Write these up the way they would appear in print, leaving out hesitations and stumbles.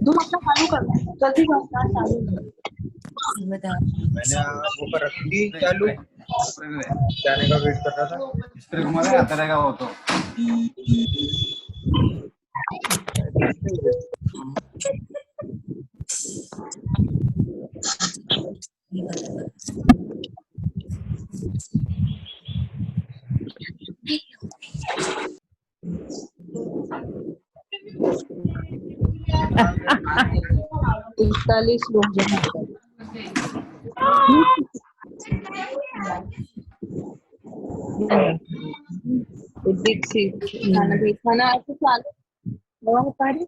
तुम अपना चालू कर, जल्दी चालू। मैंने वो कर रखी थी चालू, जाने का वेट कर रहा था। स्प्रे घुमाने आता रहेगा वो तो। इकतालीस लोग जमा खाना आपको चालू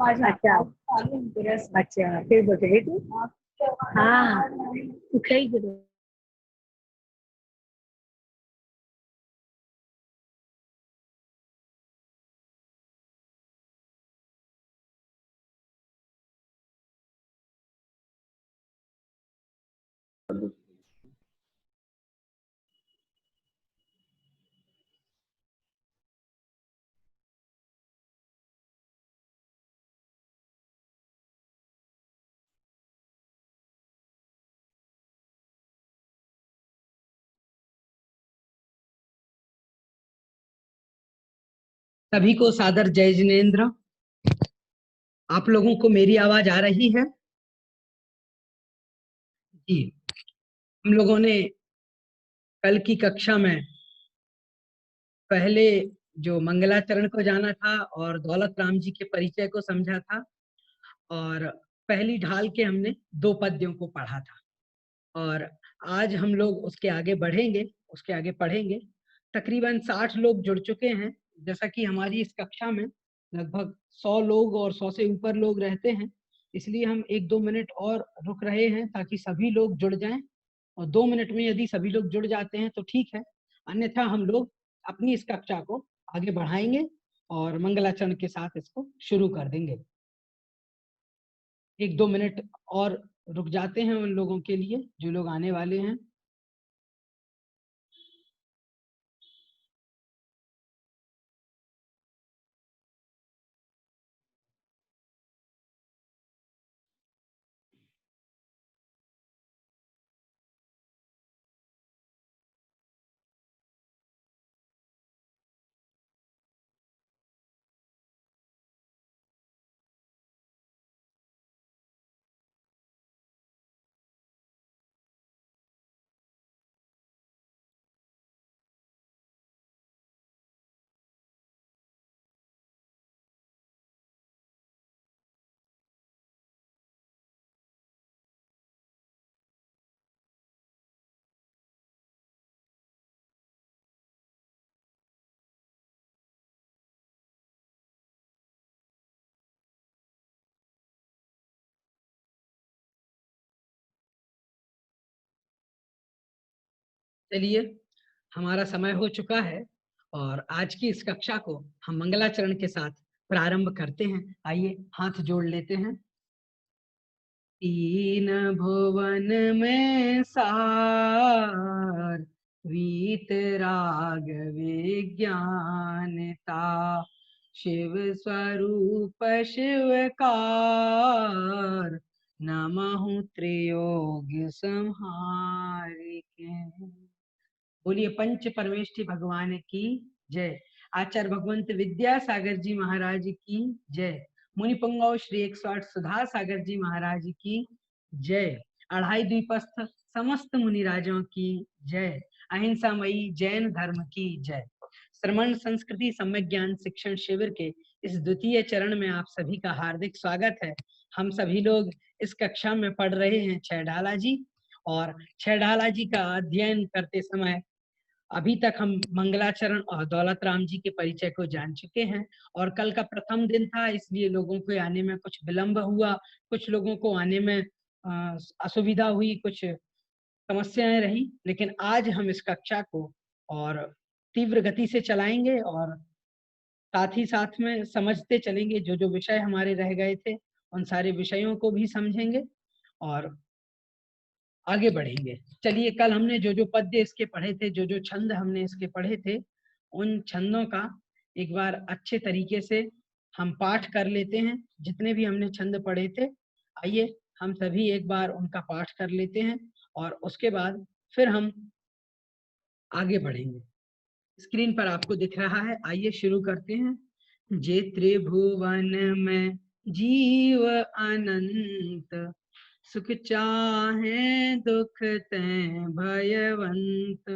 अच्छा अच्छा फिर बोले तू हाँ सही बोले। सभी को सादर जय जिनेन्द्र। आप लोगों को मेरी आवाज आ रही है जी? हम लोगों ने कल की कक्षा में पहले जो मंगलाचरण को जाना था और दौलत राम जी के परिचय को समझा था, और पहली ढाल के हमने 2 पद्यों को पढ़ा था, और आज हम लोग उसके आगे बढ़ेंगे, उसके आगे पढ़ेंगे। तकरीबन 60 लोग जुड़ चुके हैं। जैसा कि हमारी इस कक्षा में लगभग 100 लोग और 100 से ऊपर लोग रहते हैं, इसलिए हम 1-2 मिनट और रुक रहे हैं ताकि सभी लोग जुड़ जाएं, और 2 मिनट में यदि सभी लोग जुड़ जाते हैं तो ठीक है, अन्यथा हम लोग अपनी इस कक्षा को आगे बढ़ाएंगे और मंगलाचरण के साथ इसको शुरू कर देंगे। 1-2 मिनट और रुक जाते हैं उन लोगों के लिए जो लोग आने वाले हैं। चलिए, हमारा समय हो चुका है और आज की इस कक्षा को हम मंगलाचरण के साथ प्रारंभ करते हैं। आइए हाथ जोड़ लेते हैं। तीन भुवन में सार, वीतराग विज्ञानता, शिव स्वरूप शिवकार, नमः त्रियोग संहारिके। बोलिए पंच परमेष्ठि भगवान की जय। आचार्य भगवंत विद्यासागर जी महाराज की जय। मुनि पुंगव श्री 108 सुधा सागर जी महाराज की जय। अढ़ाई द्वीपस्थ समस्त मुनिराजों की जय। अहिंसामयी जैन धर्म की जय। श्रमण संस्कृति सम्यक ज्ञान शिक्षण शिविर के इस द्वितीय चरण में आप सभी का हार्दिक स्वागत है। हम सभी लोग इस कक्षा में पढ़ रहे हैं 6 ढाला जी, और 6 ढाला जी का अध्ययन करते समय अभी तक हम मंगलाचरण और दौलत राम जी के परिचय को जान चुके हैं, और कल का प्रथम दिन था इसलिए लोगों को आने में कुछ विलंब हुआ, कुछ लोगों को आने में असुविधा हुई, कुछ समस्याएं रही, लेकिन आज हम इस कक्षा को और तीव्र गति से चलाएंगे और साथ ही साथ में समझते चलेंगे। जो जो विषय हमारे रह गए थे उन सारे विषयों को भी समझेंगे और आगे बढ़ेंगे। चलिए, कल हमने जो जो पद्य इसके पढ़े थे, जो जो छंद हमने इसके पढ़े थे, उन छंदों का एक बार अच्छे तरीके से हम पाठ कर लेते हैं। जितने भी हमने छंद पढ़े थे, आइए हम सभी एक बार उनका पाठ कर लेते हैं और उसके बाद फिर हम आगे बढ़ेंगे। स्क्रीन पर आपको दिख रहा है, आइए शुरू करते हैं। जे त्रिभुवन में जीव अनंत, सुख चाहे दुख ते भयवंत,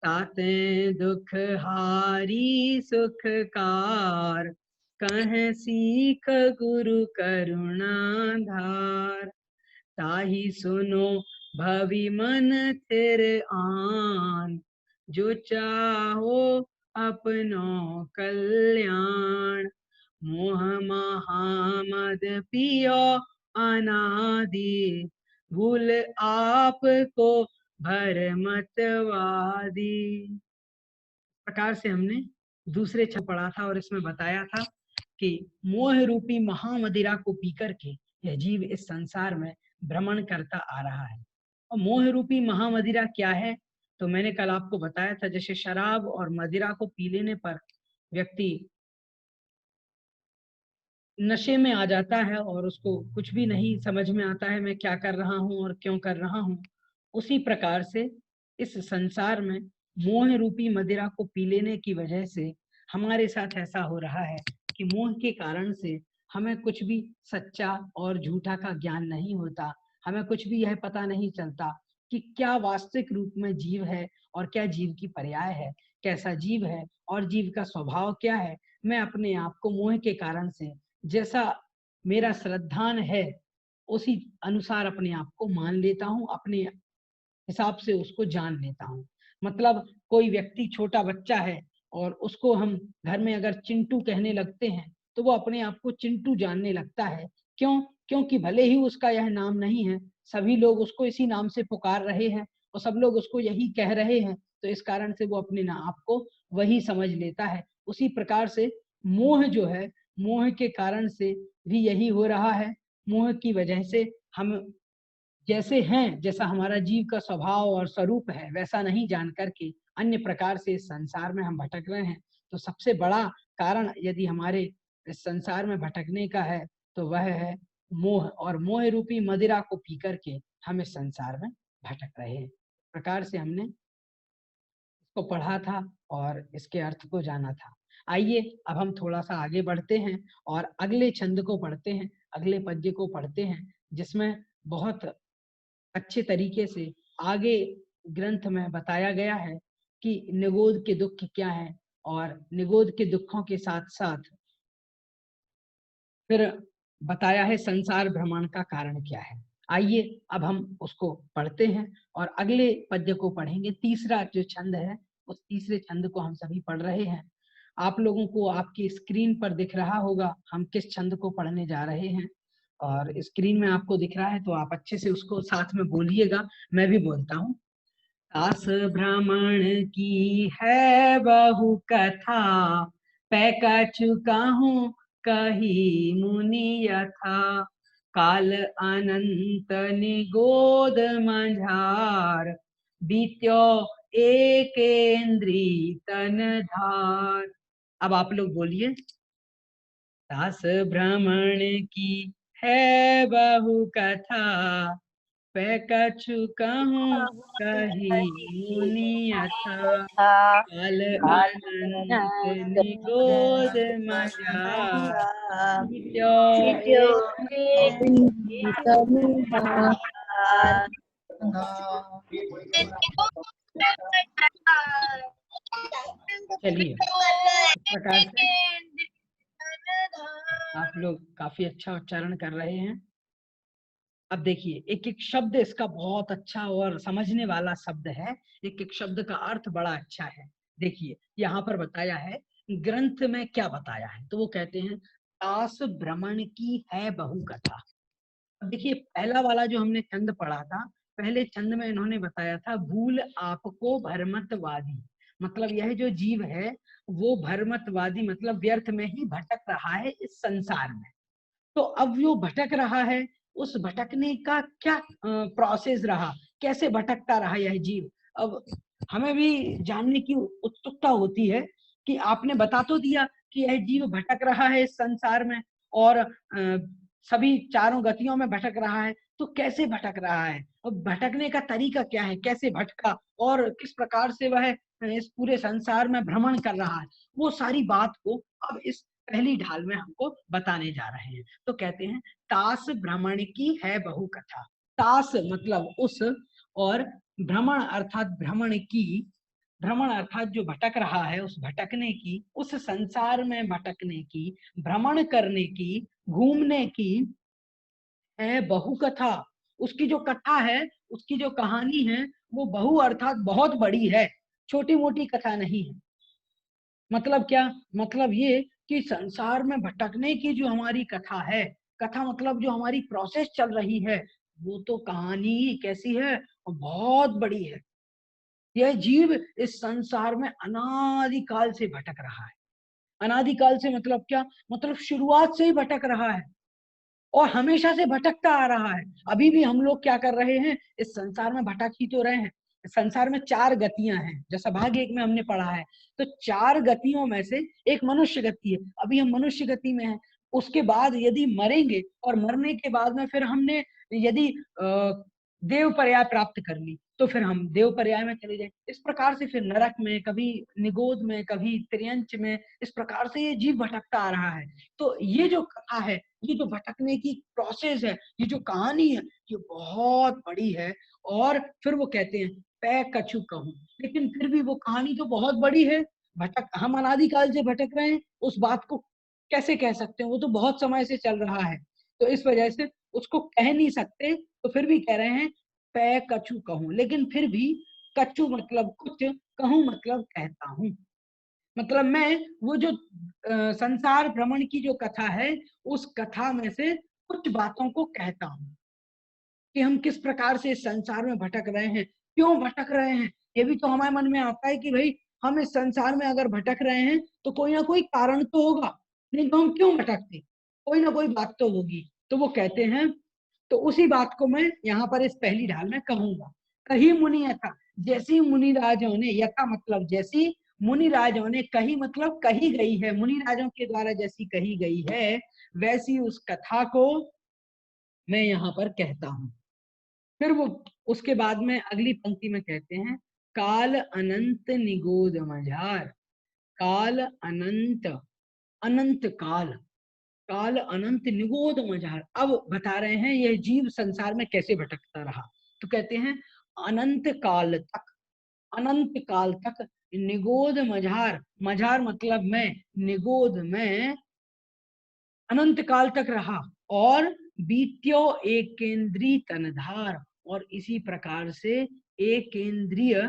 ताते दुख हारी सुखकार, कह सीख गुरु करुणाधार, ताहि सुनो भवि मन थिर आन, जो चाहो अपनो कल्याण, मोह महामद पियो अनादि, भूल आप को भर मतवादी। प्रकार से हमने दूसरे छंद पढ़ा था और इसमें बताया था कि मोह रूपी महामदिरा को पीकर के यह जीव इस संसार में भ्रमण करता आ रहा है। और मोह रूपी महामदिरा क्या है, तो मैंने कल आपको बताया था, जैसे शराब और मदिरा को पी लेने पर व्यक्ति नशे में आ जाता है और उसको कुछ भी नहीं समझ में आता है मैं क्या कर रहा हूँ और क्यों कर रहा हूँ। उसी प्रकार से इस संसार में मोह रूपी मदिरा को पी लेने की वजह से हमारे साथ ऐसा हो रहा है कि मोह के कारण से हमें कुछ भी सच्चा और झूठा का ज्ञान नहीं होता। हमें कुछ भी यह पता नहीं चलता कि क्या वास्तविक रूप में जीव है और क्या जीव की पर्याय है, कैसा जीव है और जीव का स्वभाव क्या है। मैं अपने आप को मोह के कारण से जैसा मेरा श्रद्धान है उसी अनुसार अपने आप को मान लेता हूँ, अपने हिसाब से उसको जान लेता हूँ। मतलब कोई व्यक्ति छोटा बच्चा है और उसको हम घर में अगर चिंटू कहने लगते हैं तो वो अपने आप को चिंटू जानने लगता है। क्यों? क्योंकि भले ही उसका यह नाम नहीं है, सभी लोग उसको इसी नाम से पुकार रहे हैं और सब लोग उसको यही कह रहे हैं, तो इस कारण से वो अपने आप को वही समझ लेता है। उसी प्रकार से मोह जो है, मोह के कारण से भी यही हो रहा है। मोह की वजह से हम जैसे हैं, जैसा हमारा जीव का स्वभाव और स्वरूप है, वैसा नहीं जान करके अन्य प्रकार से इस संसार में हम भटक रहे हैं। तो सबसे बड़ा कारण यदि हमारे इस संसार में भटकने का है तो वह है मोह, और मोह रूपी मदिरा को पी करके हम इस संसार में भटक रहे हैं। प्रकार से हमने इसको पढ़ा था और इसके अर्थ को जाना था। आइए अब हम थोड़ा सा आगे बढ़ते हैं और अगले छंद को पढ़ते हैं, अगले पद्य को पढ़ते हैं, जिसमें बहुत अच्छे तरीके से आगे ग्रंथ में बताया गया है कि निगोद के दुख क्या है और निगोद के दुखों के साथ साथ फिर बताया है संसार भ्रमण का कारण क्या है। आइए अब हम उसको पढ़ते हैं और अगले पद्य को पढ़ेंगे। तीसरा जो छंद है उस तीसरे छंद को हम सभी पढ़ रहे हैं। आप लोगों को आपकी स्क्रीन पर दिख रहा होगा हम किस छंद को पढ़ने जा रहे हैं, और स्क्रीन में आपको दिख रहा है तो आप अच्छे से उसको साथ में बोलिएगा, मैं भी बोलता हूँ। दास भ्रमण की है बहु कथा, पैका चुका हूँ कही मुनि यथा, काल अनंत निगोद मझार, बीत्यो एकेंद्री तन धार। अब आप लोग बोलिए। दास भ्रमण की है बहु कथा, पैका चुका हूँ कही मुनि यथा, काल अनंत निगोद मझार, बीत्यो चलिए, प्रकार से आप लोग काफी अच्छा उच्चारण कर रहे हैं। अब देखिए एक एक शब्द इसका बहुत अच्छा और समझने वाला शब्द है, एक एक शब्द का अर्थ बड़ा अच्छा है। देखिए यहाँ पर बताया है, ग्रंथ में क्या बताया है, तो वो कहते हैं तास भ्रमण की है बहु कथा। अब देखिए पहला वाला जो हमने छंद पढ़ा था, पहले छंद में इन्होंने बताया था भूल आपको भरमतवादी, मतलब यह जो जीव है वो भरमतवादी मतलब व्यर्थ में ही भटक रहा है इस संसार में। तो अब वो भटक रहा है, उस भटकने का क्या प्रोसेस रहा, कैसे भटकता रहा यह जीव। अब हमें भी जानने की उत्सुकता होती है कि आपने बता तो दिया कि यह जीव भटक रहा है इस संसार में और सभी चारों गतियों में भटक रहा है, तो कैसे भटक रहा है, अब भटकने का तरीका क्या है, कैसे भटका और किस प्रकार से वह इस पूरे संसार में भ्रमण कर रहा है, वो सारी बात को अब इस पहली ढाल में हमको बताने जा रहे हैं। तो कहते हैं तास भ्रमण की है बहु कथा। तास मतलब उस, और भ्रमण अर्थात भ्रमण की, भ्रमण अर्थात जो भटक रहा है उस भटकने की, उस संसार में भटकने की, भ्रमण करने की, घूमने की है बहु कथा। उसकी जो कथा है, उसकी जो कहानी है वो बहु अर्थात बहुत बड़ी है, छोटी मोटी कथा नहीं है। मतलब क्या, मतलब ये कि संसार में भटकने की जो हमारी कथा है, कथा मतलब जो हमारी प्रोसेस चल रही है, वो तो कहानी कैसी है, बहुत बड़ी है। यह जीव इस संसार में अनादिकाल से भटक रहा है। अनादिकाल से मतलब क्या, मतलब शुरुआत से ही भटक रहा है और हमेशा से भटकता आ रहा है। अभी भी हम लोग क्या कर रहे हैं, इस संसार में भटक ही तो रहे हैं। संसार में चार गतियां हैं, जैसा भाग एक में हमने पढ़ा है, तो चार गतियों में से एक मनुष्य गति है। अभी हम मनुष्य गति में हैं, उसके बाद यदि मरेंगे और मरने के बाद में फिर हमने यदि देव पर्याय प्राप्त कर ली तो फिर हम देव पर्याय में चले जाए। इस प्रकार से फिर नरक में, कभी निगोद में, कभी त्रियंच में, इस प्रकार से ये जीव भटकता आ रहा है। तो ये जो कथा है, ये जो भटकने की प्रोसेस है, ये जो कहानी है, ये बहुत बड़ी है। और फिर वो कहते हैं पै कछु कहूं, लेकिन फिर भी वो कहानी तो बहुत बड़ी है। भटक, हम अनादिकाल से भटक रहे हैं, उस बात को कैसे कह सकते हैं, वो तो बहुत समय से चल रहा है, तो इस वजह से उसको कह नहीं सकते, तो फिर भी कह रहे हैं पै कछु कहूं, लेकिन फिर भी कछु मतलब कुछ, कहूं मतलब कहता हूं। मतलब मैं वो जो संसार भ्रमण की जो कथा है, उस कथा में से कुछ बातों को कहता हूँ कि हम किस प्रकार से इस संसार में भटक रहे हैं, क्यों भटक रहे हैं। ये भी तो हमारे मन में आता है कि भाई हम इस संसार में अगर भटक रहे हैं तो कोई ना कोई कारण तो होगा, नहीं तो हम क्यों भटकते, कोई ना कोई बात तो होगी। तो वो कहते हैं, तो उसी बात को मैं यहाँ पर इस पहली ढाल में कहूंगा। कही मुनि यथा, जैसी मुनि राजों ने, यथा मतलब जैसी, मुनि राजों ने, कही मतलब कही गई है, मुनि राजों के द्वारा जैसी कही गई है, वैसी उस कथा को मैं यहाँ पर कहता हूँ। फिर वो उसके बाद में अगली पंक्ति में कहते हैं काल अनंत निगोद मझार। काल अनंत, अनंत काल, काल अनंत निगोद मझार। अब बता रहे हैं यह जीव संसार में कैसे भटकता रहा, तो कहते हैं अनंत काल तक, अनंत काल तक निगोद मझार, मझार मतलब मैं, निगोद में अनंत काल तक रहा, और बीत्यो एक केंद्रीय तनधार, और इसी प्रकार से एक केंद्रीय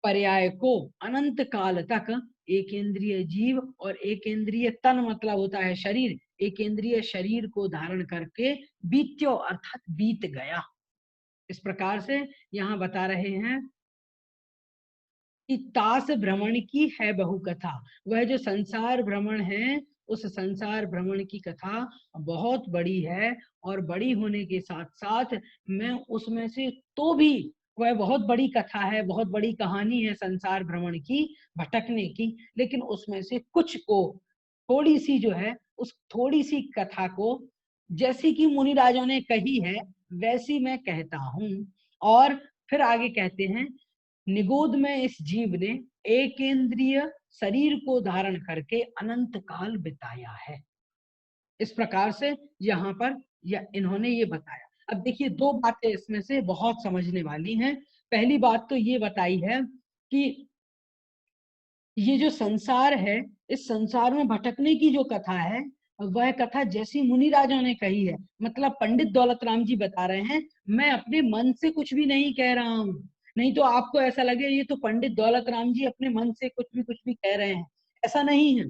पर्याय को अनंत काल तक एक इंद्रिय जीव, और एक इंद्रिय तन मतलब होता है शरीर, एक इंद्रिय शरीर को धारण करके बीत्यो अर्थात बीत गया। इस प्रकार से यहाँ बता रहे हैं कि तास भ्रमण की है बहु कथा। वह जो संसार भ्रमण है, उस संसार भ्रमण की कथा बहुत बड़ी है, और बड़ी होने के साथ साथ मैं उसमें से, तो भी वह बहुत बड़ी कथा है, बहुत बड़ी कहानी है संसार भ्रमण की, भटकने की, लेकिन उसमें से कुछ को, थोड़ी सी जो है, उस थोड़ी सी कथा को जैसी कि मुनि राजों ने कही है वैसी मैं कहता हूँ। और फिर आगे कहते हैं निगोद में इस जीव ने एक इंद्रिय शरीर को धारण करके अनंत काल बिताया है। इस प्रकार से यहाँ पर इन्होंने ये बताया। अब देखिए दो बातें इसमें से बहुत समझने वाली हैं। पहली बात तो ये बताई है कि ये जो संसार है, इस संसार में भटकने की जो कथा है, वह कथा जैसी मुनि राजा ने कही है। मतलब पंडित दौलत राम जी बता रहे हैं, मैं अपने मन से कुछ भी नहीं कह रहा हूँ। नहीं तो आपको ऐसा लगे ये तो पंडित दौलत राम जी अपने मन से कुछ भी कह रहे हैं, ऐसा नहीं है।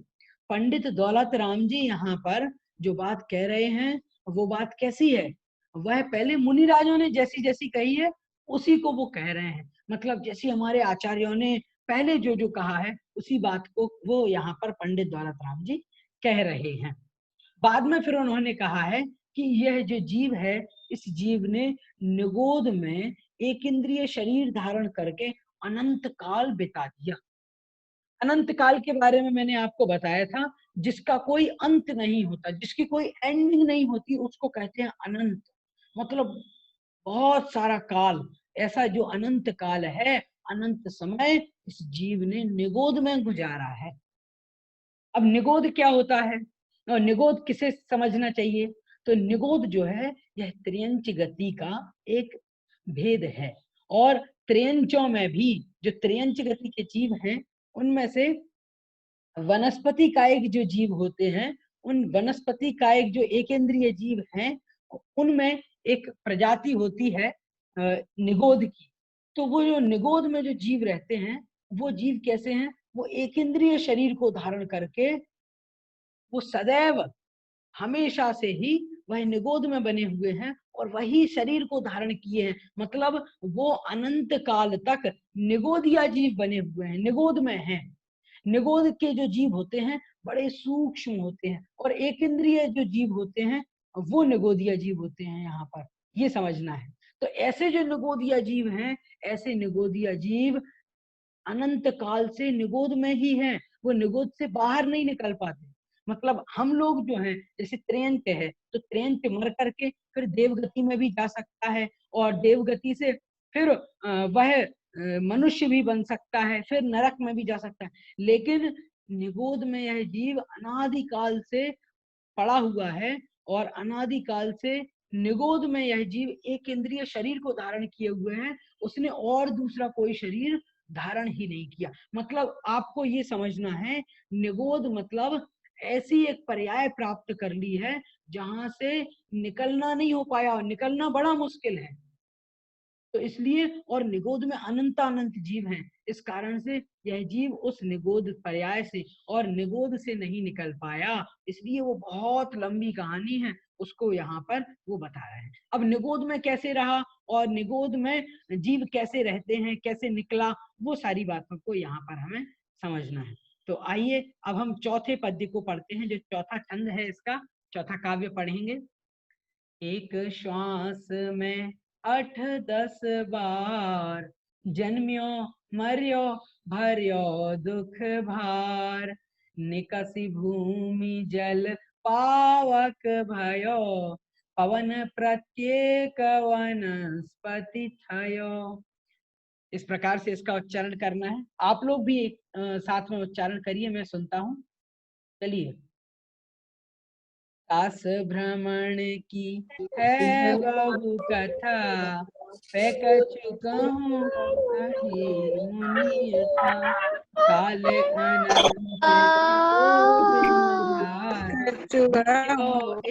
पंडित दौलत राम जी यहाँ पर जो बात कह रहे हैं वो बात कैसी है, वह पहले मुनि राजों ने जैसी जैसी कही है उसी को वो कह रहे हैं। मतलब जैसी हमारे आचार्यों ने पहले जो जो कहा है उसी बात को वो यहाँ पर पंडित दौलत राम जी कह रहे हैं। बाद में फिर उन्होंने कहा है कि यह जो जीव है, इस जीव ने निगोद में एक इंद्रिय शरीर धारण करके अनंत काल बिता दिया। अनंत काल के बारे में मैंने आपको बताया था, जिसका कोई अंत नहीं होता, जिसकी कोई एंडिंग नहीं होती, उसको कहते हैं अनंत। मतलब बहुत सारा काल, ऐसा जो अनंत काल है, अनंत समय इस जीव ने निगोद में गुजारा है। अब निगोद क्या होता है और निगोद किसे समझना चाहिए, तो निगोद जो है यह त्रियंच गति का एक भेद है। और त्रियंचों में भी जो त्रियंच गति के जीव हैं उनमें से वनस्पति कायिक जो जीव होते हैं, उन वनस्पति कायिक जो एकेंद्रीय जीव हैं उनमें एक प्रजाति होती है निगोद की। तो वो जो निगोद में जो जीव रहते हैं वो जीव कैसे हैं, वो एकेंद्रीय शरीर को धारण करके वो सदैव हमेशा से ही वह निगोद में बने हुए हैं और वही शरीर को धारण किए हैं। मतलब वो अनंत काल तक निगोदिया जीव बने हुए हैं, निगोद में हैं। निगोद के जो जीव होते हैं बड़े सूक्ष्म होते हैं और एक इंद्रिय जो जीव होते हैं वो निगोदिया जीव होते हैं। यहाँ पर ये समझना है। तो ऐसे जो निगोदिया जीव हैं, ऐसे निगोदिया जीव अनंत काल से निगोद में ही हैं, वो निगोद से बाहर नहीं निकल पाते। मतलब हम लोग जो हैं, जैसे त्रेंट है तो त्रेंट मर करके फिर देवगति में भी जा सकता है और देवगति से फिर वह मनुष्य भी बन सकता है, फिर नरक में भी जा सकता है। लेकिन निगोद में यह जीव अनादिकाल से पड़ा हुआ है और अनादिकाल से निगोद में यह जीव एक इंद्रिय शरीर को धारण किए हुए हैं, उसने और दूसरा कोई शरीर धारण ही नहीं किया। मतलब आपको ये समझना है, निगोद मतलब ऐसी एक पर्याय प्राप्त कर ली है जहां से निकलना नहीं हो पाया, और निकलना बड़ा मुश्किल है। तो इसलिए, और निगोद में अनंत अनंत जीव हैं, इस कारण से यह जीव उस निगोद पर्याय से और निगोद से नहीं निकल पाया, इसलिए वो बहुत लंबी कहानी है, उसको यहाँ पर वो बता रहे हैं। अब निगोद में कैसे रहा और निगोद में जीव कैसे रहते हैं, कैसे निकला, वो सारी बातों को यहाँ पर हमें समझना है। तो आइए अब हम चौथे पद्य को पढ़ते हैं, जो चौथा छंद है इसका, चौथा काव्य पढ़ेंगे। एक श्वास में 8-10 बार, जन्म्यो मर्यो भर्यो दुख भार, निकसी भूमि जल पावक भयो, पवन प्रत्येक वनस्पति थयो। इस प्रकार से इसका उच्चारण करना है। आप लोग भी साथ में उच्चारण करिए, मैं सुनता हूँ। चलिए। दास भ्रमण की है बहु कथा, कछु कहूँ कही मुनि था, काल अनंत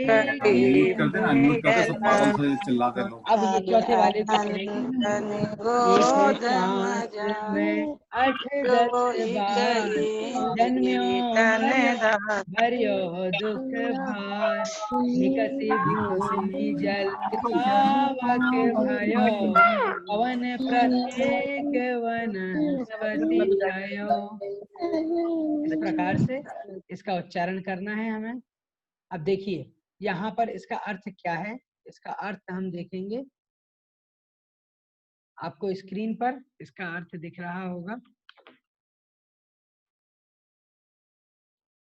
अनम्यूट करते ना, अनम्यूट करते सब पागल से चिल्लाते लोग। अब ये चौथे वाले को पढ़ेंगे। एक श्वास में 8-10 बार, जन्म्यो मर्यो भर्यो दुख भार, निकसी भूमि जल पावक भयो, पवन प्रत्येक वनस्पति थयो। इस प्रकार से इसका उच्चारण करना है हमें। अब देखिए यहाँ पर इसका अर्थ क्या है, इसका अर्थ हम देखेंगे। आपको स्क्रीन पर इसका अर्थ दिख रहा होगा,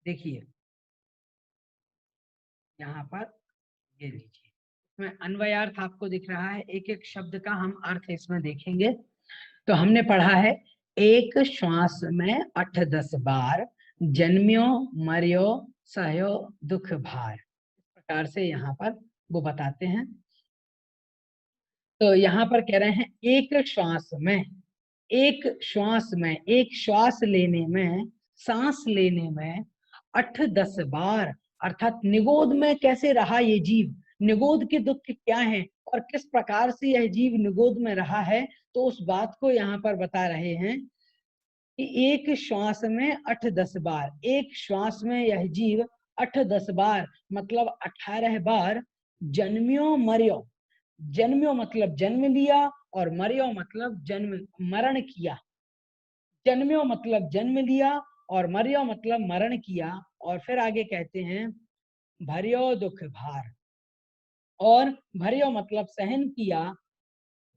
देखिए यहाँ पर, ये लीजिए, इसमें अन्वयार्थ आपको दिख रहा है। एक एक शब्द का हम अर्थ इसमें देखेंगे। तो हमने पढ़ा है, एक श्वास में 8-10 बार, जन्म्यो मर्यो सहयो दुख भार। इस प्रकार से यहाँ पर वो बताते हैं। तो यहाँ पर कह रहे हैं एक श्वास में, एक श्वास में, एक श्वास लेने में, सांस लेने में 8-10 बार अर्थात निगोद में कैसे रहा ये जीव, निगोद के दुख क्या हैं और किस प्रकार से यह जीव निगोद में रहा है, तो उस बात को यहाँ पर बता रहे हैं कि एक श्वास में 8-10 बार, एक श्वास में यह जीव 8-10 बार मतलब 18 बार जन्म्यो मर्यो, जन्म्यो मतलब जन्म लिया और मर्यो मतलब जन्म मरण किया, जन्म्यो मतलब जन्म लिया और मर्यो मतलब मरण किया। और फिर आगे कहते हैं भर्यो दुख भार, और भर्यो मतलब सहन किया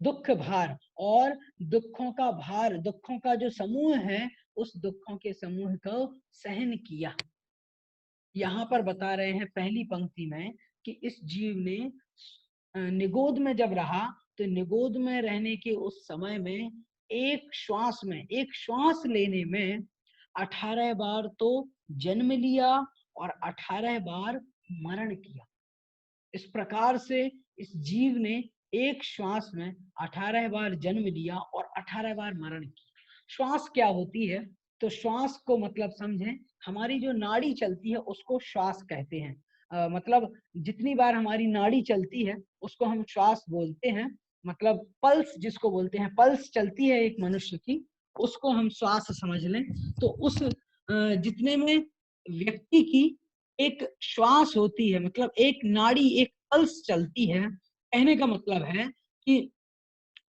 दुख भार, और दुखों का भार, दुखों का जो समूह है उस दुखों के समूह को सहन किया। यहाँ पर बता रहे हैं पहली पंक्ति में कि इस जीव ने निगोद में जब रहा तो निगोद में रहने के उस समय में एक श्वास में, एक श्वास लेने में 18 बार तो जन्म लिया और 18 बार मरण किया। इस प्रकार से इस जीव ने एक श्वास में 18 बार जन्म लिया और 18 बार मरण किया। श्वास क्या होती है, तो श्वास को मतलब समझें, हमारी जो नाड़ी चलती है उसको श्वास कहते हैं। मतलब जितनी बार हमारी नाड़ी चलती है उसको हम श्वास बोलते हैं। मतलब पल्स जिसको बोलते हैं, पल्स चलती है एक मनुष्य की, उसको हम श्वास समझ लें। तो उस जितने में व्यक्ति की एक श्वास होती है, मतलब एक नाड़ी, एक पल्स चलती है, कहने का मतलब है कि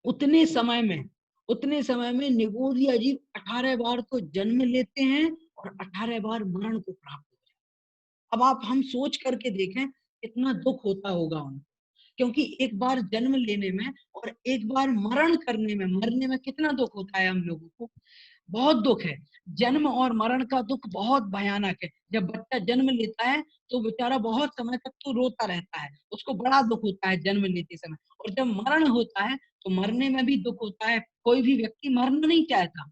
उतने समय में निगोद या जीव 18 बार तो जन्म लेते हैं और 18 बार मरण को प्राप्त होते हैं। अब आप हम सोच करके देखें कितना दुख होता होगा उनको, क्योंकि एक बार जन्म लेने में और एक बार मरण करने में, मरने में कितना दुख होता है हम लोगों को, बहुत दुख है। जन्म और मरण का दुख बहुत भयानक है। जब बच्चा जन्म लेता है तो बेचारा बहुत समय तक तो रोता रहता है, उसको बड़ा दुख होता है जन्म लेते समय, और जब मरण होता है तो मरने में भी दुख होता है। कोई भी व्यक्ति मरना नहीं चाहता।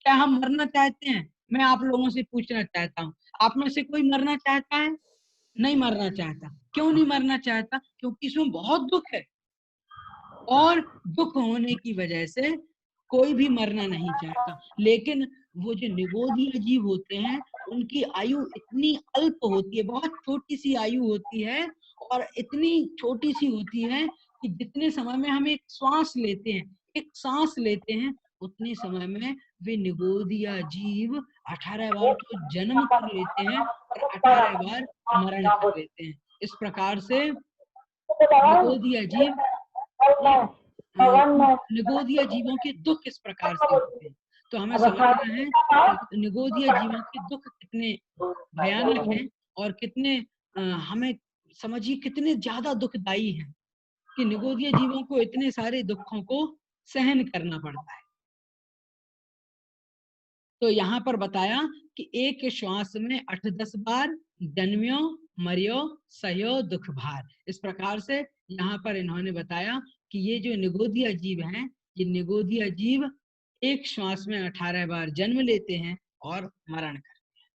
क्या हम मरना चाहते हैं? मैं आप लोगों से पूछना चाहता हूँ, आप में से कोई मरना चाहता है? नहीं मरना चाहता। क्यों नहीं मरना चाहता? क्योंकि इसमें बहुत दुख है, और दुख होने की वजह से कोई भी मरना नहीं चाहता। लेकिन वो जो निगोदीय जीव होते हैं उनकी आयु इतनी अल्प होती है, बहुत छोटी सी आयु होती है, और इतनी छोटी सी होती है कि जितने समय में हम एक श्वास लेते हैं, एक सांस लेते हैं, उतने समय में वे निगोदीय जीव 18 बार तो जन्म कर लेते हैं और 18 बार मरण कर लेते हैं। इस प्रकार से निगोदीय जीव, निगोदीय जीवों के दुख किस प्रकार से होते हैं, तो हमें समझना है कि निगोदीय जीवों के दुख कितने भयानक हैं और कितने हमें समझिए कितने ज्यादा दुखदाई हैं कि निगोदीय जीवों को इतने सारे दुखों को सहन करना पड़ता है। तो यहाँ पर बताया कि एक श्वास में 8-10 बार जन्म्यो मरियो सहयो दुख भार। इस प्रकार से यहाँ पर इन्होंने बताया कि ये जो निगोदीय जीव हैं, ये निगोदीय जीव एक श्वास में 18 बार जन्म लेते हैं और मरण करते हैं।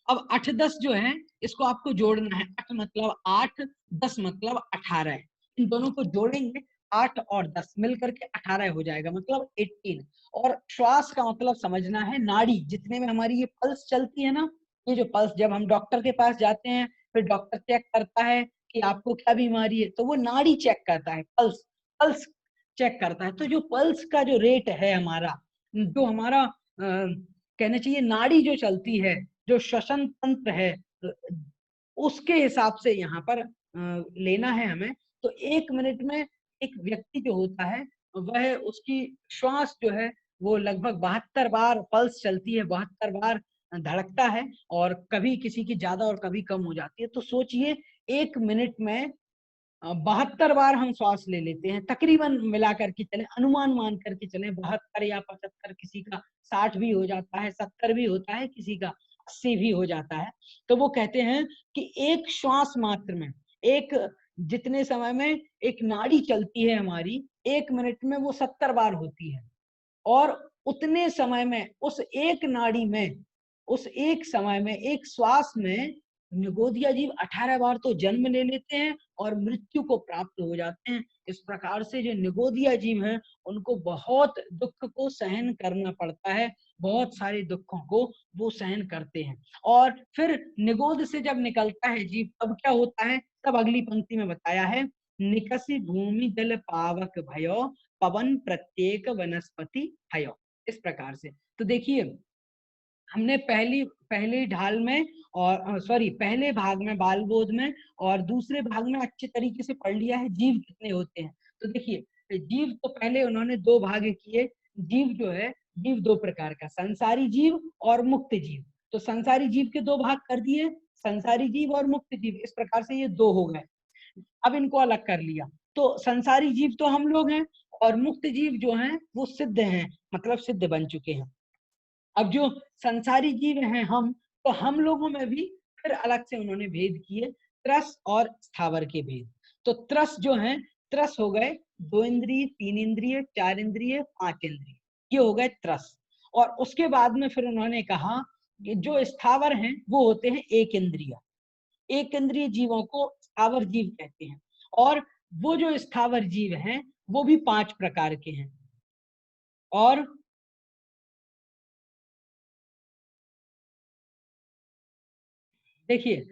अब 8-10 जो है इसको आपको जोड़ना है। 8 मतलब 8, 10 मतलब 18, इन दोनों को जोड़ेंगे 8 और 10 मिलकर के 18 हो जाएगा, मतलब 18। और श्वास का मतलब समझना है नाड़ी, जितने में हमारी ये पल्स चलती है ना, ये जो पल्स, जब हम डॉक्टर के पास जाते हैं फिर डॉक्टर चेक करता है कि आपको क्या बीमारी है, तो वो नाड़ी चेक करता है, पल्स पल्स चेक करता है। तो जो पल्स का जो रेट है हमारा, जो हमारा कहना चाहिए नाड़ी जो चलती है, जो श्वसन तंत्र है, उसके हिसाब से यहाँ पर लेना है हमें। तो 1 मिनट में एक व्यक्ति जो होता है वह, उसकी श्वास जो है वो लगभग 72 बार पल्स चलती है, 72 बार धड़कता है, और कभी किसी की ज्यादा और कभी कम हो जाती है। तो सोचिए 1 मिनट में 72 बार हम श्वास ले लेते हैं, तकरीबन मिला करके चले, अनुमान मान करके चले 72 या 75, किसी का 60 भी हो जाता है, 70 भी होता है, किसी का 80 भी हो जाता है। तो वो कहते हैं कि एक श्वास मात्र में, एक जितने समय में एक नाड़ी चलती है हमारी, 1 मिनट में वो 70 बार होती है, और उतने समय में उस एक नाड़ी में, उस एक समय में, एक श्वास में निगोदीय जीव 18 बार तो जन्म ले लेते हैं और मृत्यु को प्राप्त हो जाते हैं। इस प्रकार से जो निगोदीय जीव हैं उनको बहुत दुख को सहन करना पड़ता है, बहुत सारे दुखों को वो सहन करते हैं। और फिर निगोद से जब निकलता है जीव तब क्या होता है, तब अगली पंक्ति में बताया है, निकसी भूमि जल पावक भयो पवन प्रत्येक वनस्पति भयो। इस प्रकार से तो देखिए हमने पहली ढाल में और सॉरी पहले भाग में बाल बोध में और दूसरे भाग में अच्छे तरीके से पढ़ लिया है जीव कितने होते हैं। तो देखिए जीव तो पहले उन्होंने दो भाग किए। जीव जो है, जीव दो प्रकार का, संसारी जीव और मुक्त जीव। तो संसारी जीव के दो भाग कर दिए, संसारी जीव और मुक्त जीव, इस प्रकार से ये दो हो गए। अब इनको अलग कर लिया, तो संसारी जीव तो हम लोग हैं और मुक्त जीव जो हैं वो सिद्ध हैं, मतलब सिद्ध बन चुके हैं। अब जो संसारी जीव हैं हम, तो हम लोगों में भी फिर अलग से उन्होंने भेद किए, त्रस और स्थावर के भेद। तो त्रस जो है, त्रस हो गए 2 इंद्रिय, 3 इंद्रिय, 4 इंद्रिय, 5 इंद्रिय, ये हो गए त्रस। और उसके बाद में फिर उन्होंने कहा कि जो स्थावर हैं वो होते हैं 1 इंद्रिय। 1 इंद्रिय जीवों को स्थावर जीव कहते हैं। और वो जो स्थावर जीव हैं वो भी 5 प्रकार के हैं। और देखिए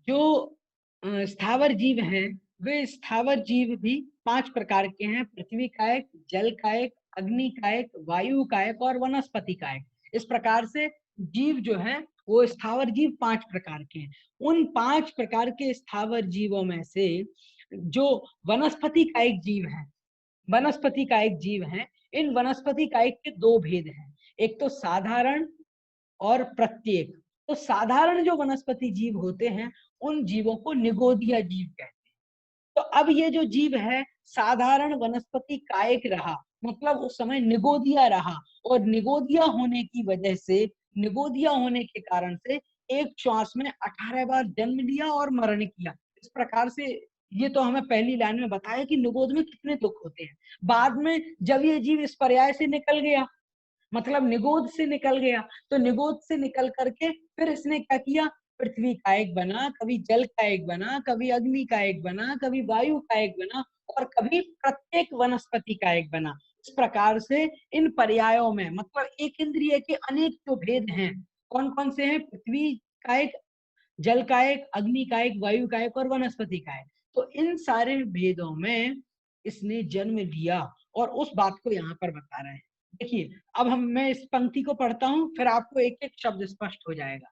जो स्थावर जीव हैं, वे स्थावर जीव भी 5 प्रकार के हैं, पृथ्वी कायक, जल कायक, अग्नि कायक, वायु कायक और वनस्पति कायक। इस प्रकार से जीव जो है वो स्थावर जीव 5 प्रकार के हैं। उन 5 प्रकार के स्थावर जीवों में से जो वनस्पति कायक जीव हैं, वनस्पति कायक जीव हैं, इन वनस्पति कायक के 2 भेद हैं, एक तो साधारण और प्रत्येक। तो साधारण जो वनस्पति जीव होते हैं उन जीवों को निगोदिया जीव कहते हैं। तो अब ये जो जीव है साधारण वनस्पति कायक रहा, मतलब उस समय निगोदिया रहा, और निगोदिया होने की वजह से, निगोदिया होने के कारण से एक श्वास में 18 बार जन्म लिया और मरण किया। इस प्रकार से ये तो हमें पहली लाइन में बताया कि निगोद में कितने दुख होते हैं। बाद में जब ये जीव इस पर्याय से निकल गया, मतलब निगोद से निकल गया, तो निगोद से निकल करके फिर इसने क्या किया, पृथ्वी का एक बना, कभी जल का एक बना, कभी अग्नि का एक बना, कभी वायु का एक बना, और कभी प्रत्येक वनस्पति का एक बना। इस प्रकार से इन पर्यायों में मतलब एक इंद्रिय के अनेक जो भेद हैं, कौन कौन से हैं, पृथ्वी का एक, जल का एक, अग्नि का एक, वायु का एक और वनस्पति का एक। तो इन सारे भेदों में इसने जन्म लिया और उस बात को यहाँ पर बता रहे हैं। देखिए अब मैं इस पंक्ति को पढ़ता हूँ, फिर आपको एक एक शब्द स्पष्ट हो जाएगा।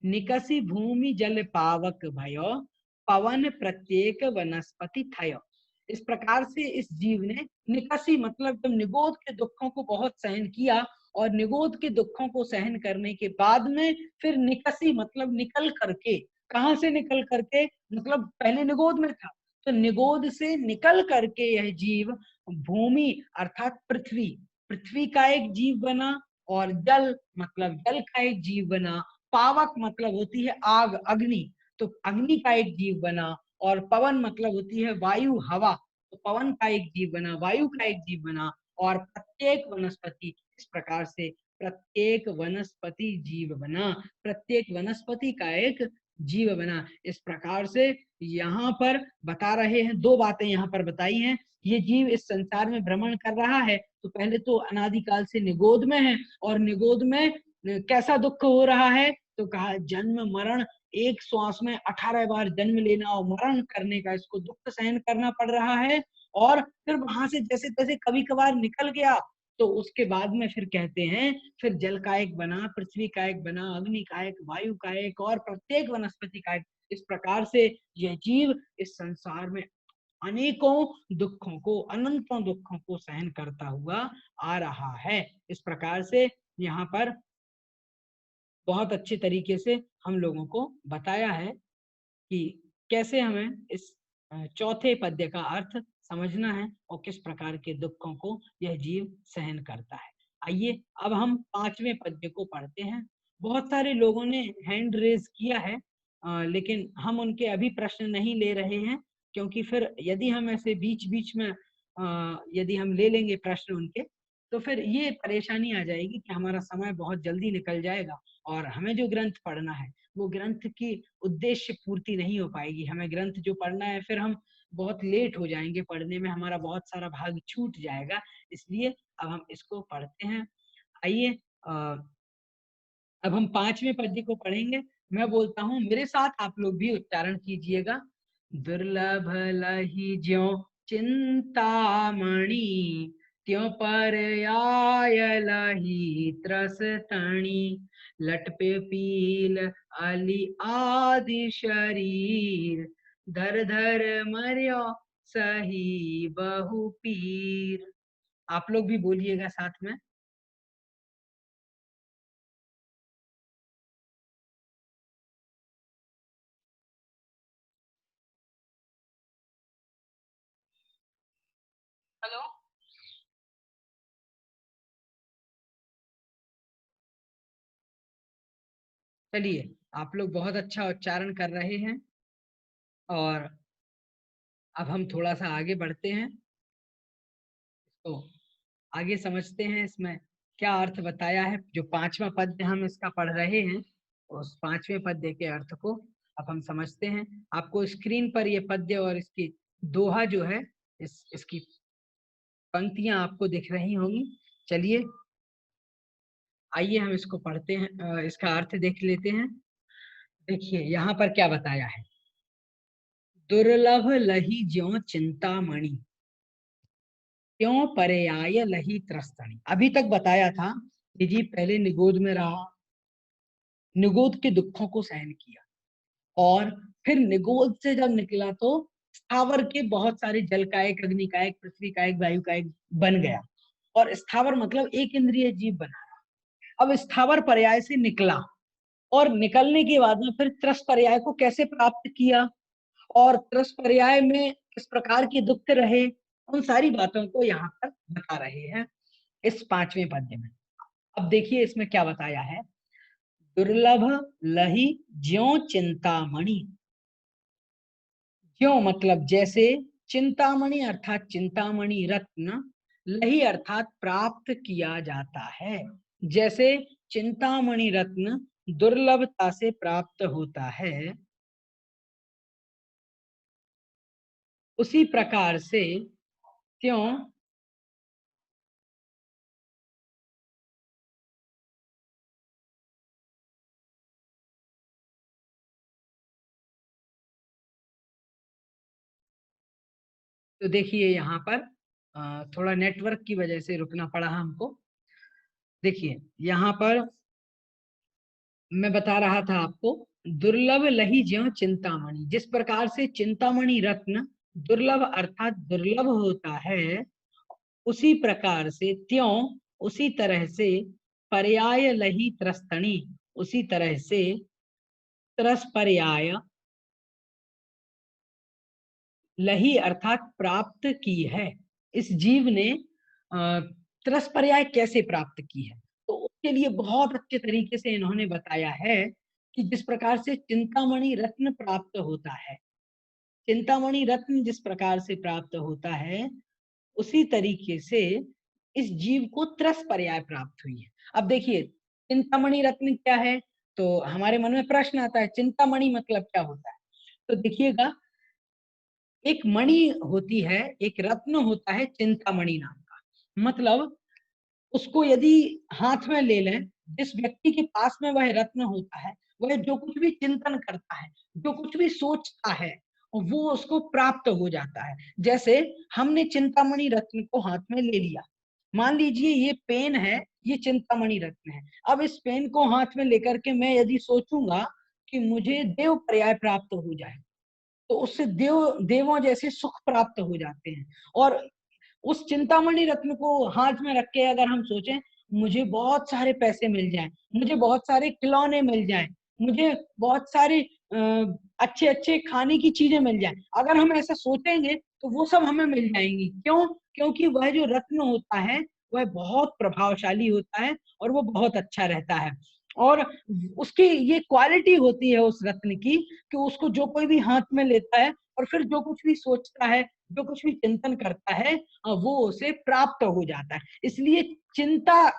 निकसी भूमि जल पावक भयो पवन प्रत्येक वनस्पति थयो। इस प्रकार से इस जीव ने निकसी मतलब जब निगोद के दुखों को बहुत सहन किया, और निगोद के दुखों को सहन करने के बाद में फिर निकसी मतलब निकल करके, कहां से निकल करके, मतलब पहले निगोद में था, तो निगोद से निकल करके यह जीव भूमि अर्थात पृथ्वी, पृथ्वी का एक जीव बना, और जल मतलब जल का एक जीव बना, पावक मतलब होती है आग, अग्नि, तो अग्नि का एक जीव बना, और पवन मतलब होती है वायु, हवा, तो पवन का एक जीव बना, वायु का एक जीव बना, और प्रत्येक वनस्पति, इस प्रकार से प्रत्येक वनस्पति जीव बना, प्रत्येक वनस्पति का एक जीव बना। इस प्रकार से यहाँ पर बता रहे हैं, 2 बातें यहाँ पर बताई हैं। ये जीव इस संसार में भ्रमण कर रहा है, तो पहले तो अनादिकाल से निगोद में है, और निगोद में कैसा दुख हो रहा है, तो कहा जन्म मरण, एक श्वास में 18 बार जन्म लेना और मरण करने का इसको दुख सहन करना पड़ रहा है। और फिर वहां से जैसे तैसे कभी कभार निकल गया, तो उसके बाद में फिर कहते हैं, फिर जल का एक बना, पृथ्वी का एक बना, अग्नि का एक, वायु का एक, और प्रत्येक वनस्पति का एक। इस प्रकार से यह जीव इस संसार में अनेकों दुखों को, अनंतों दुखों को सहन करता हुआ आ रहा है। इस प्रकार से यहाँ पर बहुत अच्छे तरीके से हम लोगों को बताया है कि कैसे हमें इस चौथे पद्य का अर्थ समझना है और किस प्रकार के दुखों को यह जीव सहन करता है। आइए अब हम 5वें पद्य को पढ़ते हैं। बहुत सारे लोगों ने हैंड रेज किया है, लेकिन हम उनके अभी प्रश्न नहीं ले रहे हैं, क्योंकि फिर यदि हम ऐसे बीच बीच में यदि हम ले लेंगे प्रश्न उनके, तो फिर ये परेशानी आ जाएगी कि हमारा समय बहुत जल्दी निकल जाएगा, और हमें जो ग्रंथ पढ़ना है वो ग्रंथ की उद्देश्य पूर्ति नहीं हो पाएगी। हमें ग्रंथ जो पढ़ना है फिर हम बहुत लेट हो जाएंगे पढ़ने में, हमारा बहुत सारा भाग छूट जाएगा। इसलिए अब हम इसको पढ़ते हैं। आइए अब हम 5वें पद्य को पढ़ेंगे। मैं बोलता हूँ, मेरे साथ आप लोग भी उच्चारण कीजिएगा। दुर्लभ लही ज्यों चिंतामणि, त्यों पर आय लही त्रस तणी, लट पे पील अली आदि शरीर, धर धर मर्यो सही बहु पीर। आप लोग भी बोलिएगा साथ में। हेलो, चलिए आप लोग बहुत अच्छा उच्चारण कर रहे हैं और अब हम थोड़ा सा आगे बढ़ते हैं, तो आगे समझते हैं इसमें क्या अर्थ बताया है। जो 5वां पद्य हम इसका पढ़ रहे हैं, उस 5वें पद्य के अर्थ को अब हम समझते हैं। आपको स्क्रीन पर ये पद्य और इसकी दोहा जो है, इसकी पंक्तियां आपको दिख रही होंगी। चलिए आइए हम इसको पढ़ते हैं, इसका अर्थ देख लेते हैं। देखिए यहाँ पर क्या बताया है। दुर्लभ लही ज्यों चिंतामणि, त्यों पर्याय लही त्रस्तणी। अभी तक बताया था कि जी पहले निगोद में रहा, निगोद के दुखों को सहन किया, और फिर निगोद से जब निकला तो स्थावर के बहुत सारे जल कायक, अग्नि कायक, पृथ्वी कायक, वायु कायक बन गया, और स्थावर मतलब एक इंद्रिय जीव बना। अब स्थावर पर्याय से निकला, और निकलने के बाद में फिर त्रस पर्याय को कैसे प्राप्त किया, और त्रस पर्याय में किस प्रकार के दुख रहे, उन सारी बातों को यहाँ पर बता रहे हैं इस 5वें पद्य में। अब देखिए इसमें क्या बताया है। दुर्लभ लही ज्यों चिंतामणि, ज्यों मतलब जैसे, चिंतामणि अर्थात चिंतामणि रत्न, लही अर्थात प्राप्त किया जाता है। जैसे चिंतामणि रत्न दुर्लभता से प्राप्त होता है, उसी प्रकार से त्यों तो देखिए यहाँ पर थोड़ा नेटवर्क की वजह से रुकना पड़ा हमको। देखिए यहाँ पर मैं बता रहा था आपको, दुर्लभ लही ज्यों चिंतामणि, जिस प्रकार से चिंतामणि रत्न दुर्लभ अर्थात दुर्लभ होता है, उसी प्रकार से त्यों उसी तरह से, पर्याय लही त्रस्तणी उसी तरह से, त्रस पर्याय लही अर्थात प्राप्त की है। इस जीव ने त्रस पर्याय कैसे प्राप्त की है, तो उसके लिए बहुत अच्छे तरीके से इन्होंने बताया है कि जिस प्रकार से चिंतामणि रत्न प्राप्त होता है, चिंतामणि रत्न जिस प्रकार से प्राप्त होता है, उसी तरीके से इस जीव को त्रस पर्याय प्राप्त हुई है। अब देखिए चिंतामणि रत्न क्या है, तो हमारे मन में प्रश्न आता है चिंतामणि मतलब क्या होता है। तो देखिएगा, एक मणि होती है, एक रत्न होता है चिंतामणि नाम का, मतलब उसको यदि हाथ में ले लें, जिस व्यक्ति के पास में वह रत्न होता है, वह जो कुछ भी चिंतन करता है, जो कुछ भी सोचता है, वो उसको प्राप्त हो जाता है। जैसे हमने चिंतामणि रत्न को हाथ में ले लिया, मान लीजिए ये पेन है, ये चिंतामणि रत्न है। अब इस पेन को हाथ में लेकर के मैं यदि सोचूंगा कि मुझे देव पर्याय प्राप्त हो जाए, तो उससे देवों जैसे सुख प्राप्त हो जाते हैं। और उस चिंतामणि रत्न को हाथ में रख के अगर हम सोचें मुझे बहुत सारे पैसे मिल जाएं, मुझे बहुत सारे खिलौने मिल जाएं, मुझे बहुत सारे अच्छे अच्छे खाने की चीजें मिल जाएं, अगर हम ऐसा सोचेंगे तो वो सब हमें मिल जाएंगी। क्यों? क्योंकि वह जो रत्न होता है वह बहुत प्रभावशाली होता है और वो बहुत अच्छा रहता है। और उसकी ये क्वालिटी होती है उस रत्न की कि उसको जो कोई भी हाथ में लेता है और फिर जो कुछ भी सोचता है, जो कुछ भी चिंतन करता है, वो उसे प्राप्त हो जाता है। इसलिए चिंता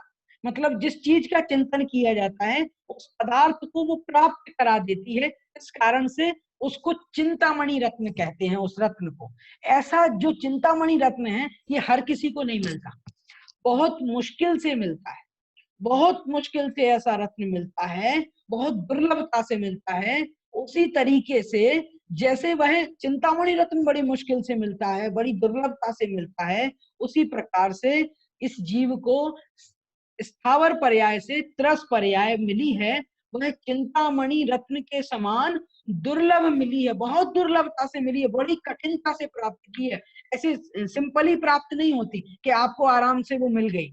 मतलब जिस चीज का चिंतन किया जाता है उस पदार्थ को वो प्राप्त करा देती है। इस कारण से उसको चिंतामणि रत्न कहते हैं, उस रत्न को। ऐसा जो चिंतामणि रत्न है ये हर किसी को नहीं मिलता, बहुत मुश्किल से मिलता है, बहुत मुश्किल से ऐसा रत्न मिलता है, बहुत दुर्लभता से मिलता है। उसी तरीके से जैसे वह चिंतामणि रत्न बड़ी मुश्किल से मिलता है, बड़ी दुर्लभता से मिलता है, उसी प्रकार से इस जीव को स्थावर पर्याय से त्रस पर्याय मिली है, वह चिंतामणि रत्न के समान दुर्लभ मिली है, बहुत दुर्लभता से मिली है, बड़ी कठिनता से प्राप्त की है। ऐसे सिंपली प्राप्त नहीं होती कि आपको आराम से वो मिल गई,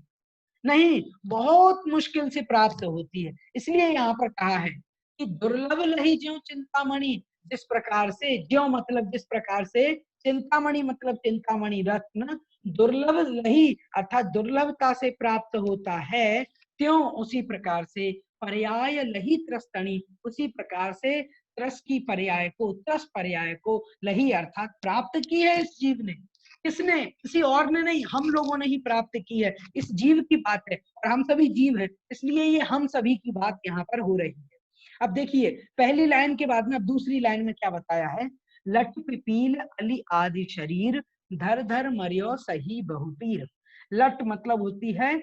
नहीं, बहुत मुश्किल से प्राप्त होती है। इसलिए यहाँ पर कहा है कि दुर्लभ लही ज्यों चिंतामणि, जिस प्रकार से ज्यों मतलब जिस प्रकार से, चिंतामणि मतलब चिंतामणि रत्न दुर्लभ लही अर्थात दुर्लभता से प्राप्त होता है, त्यों उसी प्रकार से पर्याय लही त्रस्तणी, उसी प्रकार से त्रस की पर्याय को, त्रस पर्याय को लही अर्थात प्राप्त की है इस जीव ने। किसने? किसी और ने नहीं, हम लोगों ने ही प्राप्त की है। इस जीव की बात है और हम सभी जीव हैं, इसलिए ये हम सभी की बात यहाँ पर हो रही है। अब देखिए पहली लाइन के बाद में अब दूसरी लाइन में क्या बताया है, लट पिपील अली आदि शरीर, धर धर मरियो सही बहुपीर। लट मतलब होती है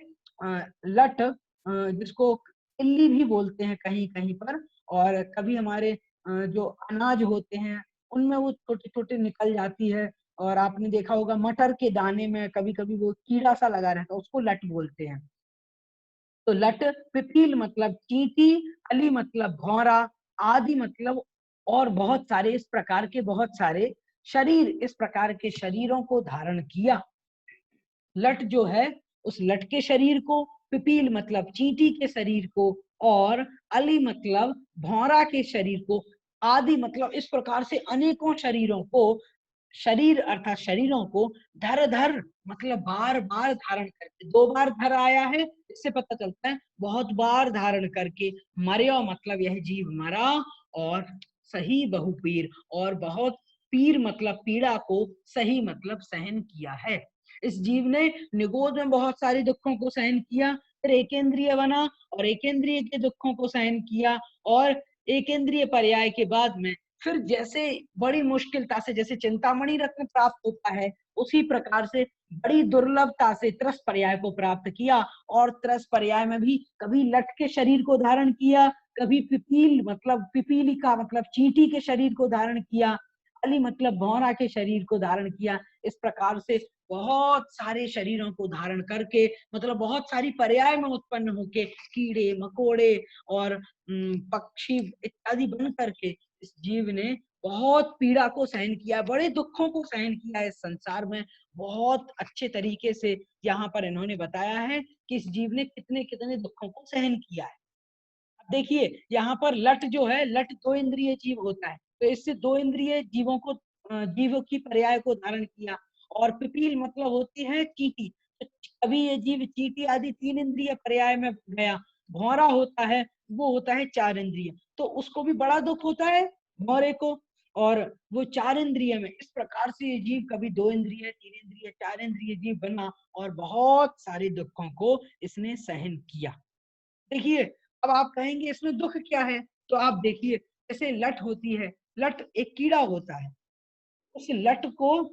लट, जिसको इल्ली भी बोलते हैं कहीं कहीं पर, और कभी हमारे जो अनाज होते हैं उनमें वो छोटे छोटे निकल जाती है, और आपने देखा होगा मटर के दाने में कभी कभी वो कीड़ा सा लगा रहता है, उसको लट बोलते हैं। तो लट, पिपील मतलब चींटी, अली मतलब भौरा, आदि मतलब और बहुत सारे, इस प्रकार के बहुत सारे शरीर, इस प्रकार के शरीरों को धारण किया। लट जो है उस लट के शरीर को, पिपील मतलब चींटी के शरीर को, और अली मतलब भौरा के शरीर को, आदि मतलब इस प्रकार से अनेकों शरीरों को, शरीर अर्थात शरीरों को, धर धर मतलब बार बार धारण करके, दो बार धर आया है इससे पता चलता है बहुत बार धारण करके, मर्यो मतलब यह जीव मरा, और सही बहुपीर और बहुत पीर मतलब पीड़ा को, सही मतलब सहन किया है। इस जीव ने निगोद में बहुत सारे दुखों को सहन किया, फिर एकेंद्रिय बना और एकेंद्रिय के दुखों को सहन किया, और एकेंद्रिय पर्याय के बाद में फिर जैसे बड़ी मुश्किलता से जैसे चिंतामणि रत्न प्राप्त होता है, उसी प्रकार से बड़ी दुर्लभता से त्रस पर्याय को प्राप्त किया, और त्रस पर्याय में भी कभी लट के शरीर को धारण किया, कभी पिपील मतलब पिपीलिका मतलब चींटी के शरीर को धारण किया, अली मतलब भौरा के शरीर को धारण किया। इस प्रकार से बहुत सारे शरीरों को धारण करके, मतलब बहुत सारी पर्याय में उत्पन्न होके, कीड़े मकोड़े और पक्षी इत्यादि बन करके इस जीव ने बहुत पीड़ा को सहन किया, बड़े दुखों को सहन किया इस संसार में। बहुत अच्छे तरीके से यहाँ पर इन्होंने बताया है कि इस जीव ने कितने कितने दुखों को सहन किया है। अब देखिए यहाँ पर लट जो है, लट दो इंद्रिय जीव होता है, तो इससे दो इंद्रिय जीवों को, जीवों की पर्याय को धारण किया। और पिपील मतलब होती है चींटी, तो कभी ये जीव चींटी आदि तीन इंद्रिय पर्याय में गया। भौरा होता है, वो होता है चार इंद्रिय, तो उसको भी बड़ा दुख होता है भौरे को, और वो चार इंद्रिय में, इस प्रकार से ये जीव कभी दो इंद्रिय, तीन इंद्रिय, चार इंद्रिय जीव बना, और बहुत सारे दुखों को इसने सहन किया। देखिए अब आप कहेंगे इसमें दुख क्या है, तो आप देखिए जैसे लट होती है, लट एक कीड़ा होता है, उस लट को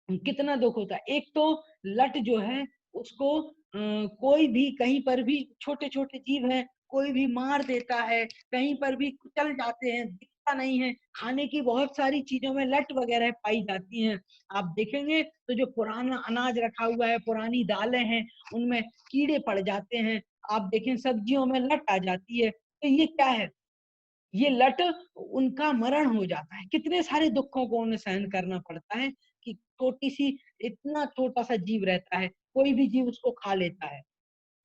कितना दुख होता है। एक तो लट जो है उसको कोई भी कहीं पर भी, छोटे छोटे जीव है, कोई भी मार देता है, कहीं पर भी कुचल जाते हैं, दिखता नहीं है। खाने की बहुत सारी चीजों में लट वगैरह पाई जाती हैं। आप देखेंगे तो जो पुराना अनाज रखा हुआ है, पुरानी दालें हैं, उनमें कीड़े पड़ जाते हैं। आप देखें सब्जियों में लट आ जाती है, तो ये क्या है, ये लट उनका मरण हो जाता है। कितने सारे दुखों को उन्हें सहन करना पड़ता है कि छोटी सी, इतना छोटा सा जीव रहता है, कोई भी जीव उसको खा लेता है,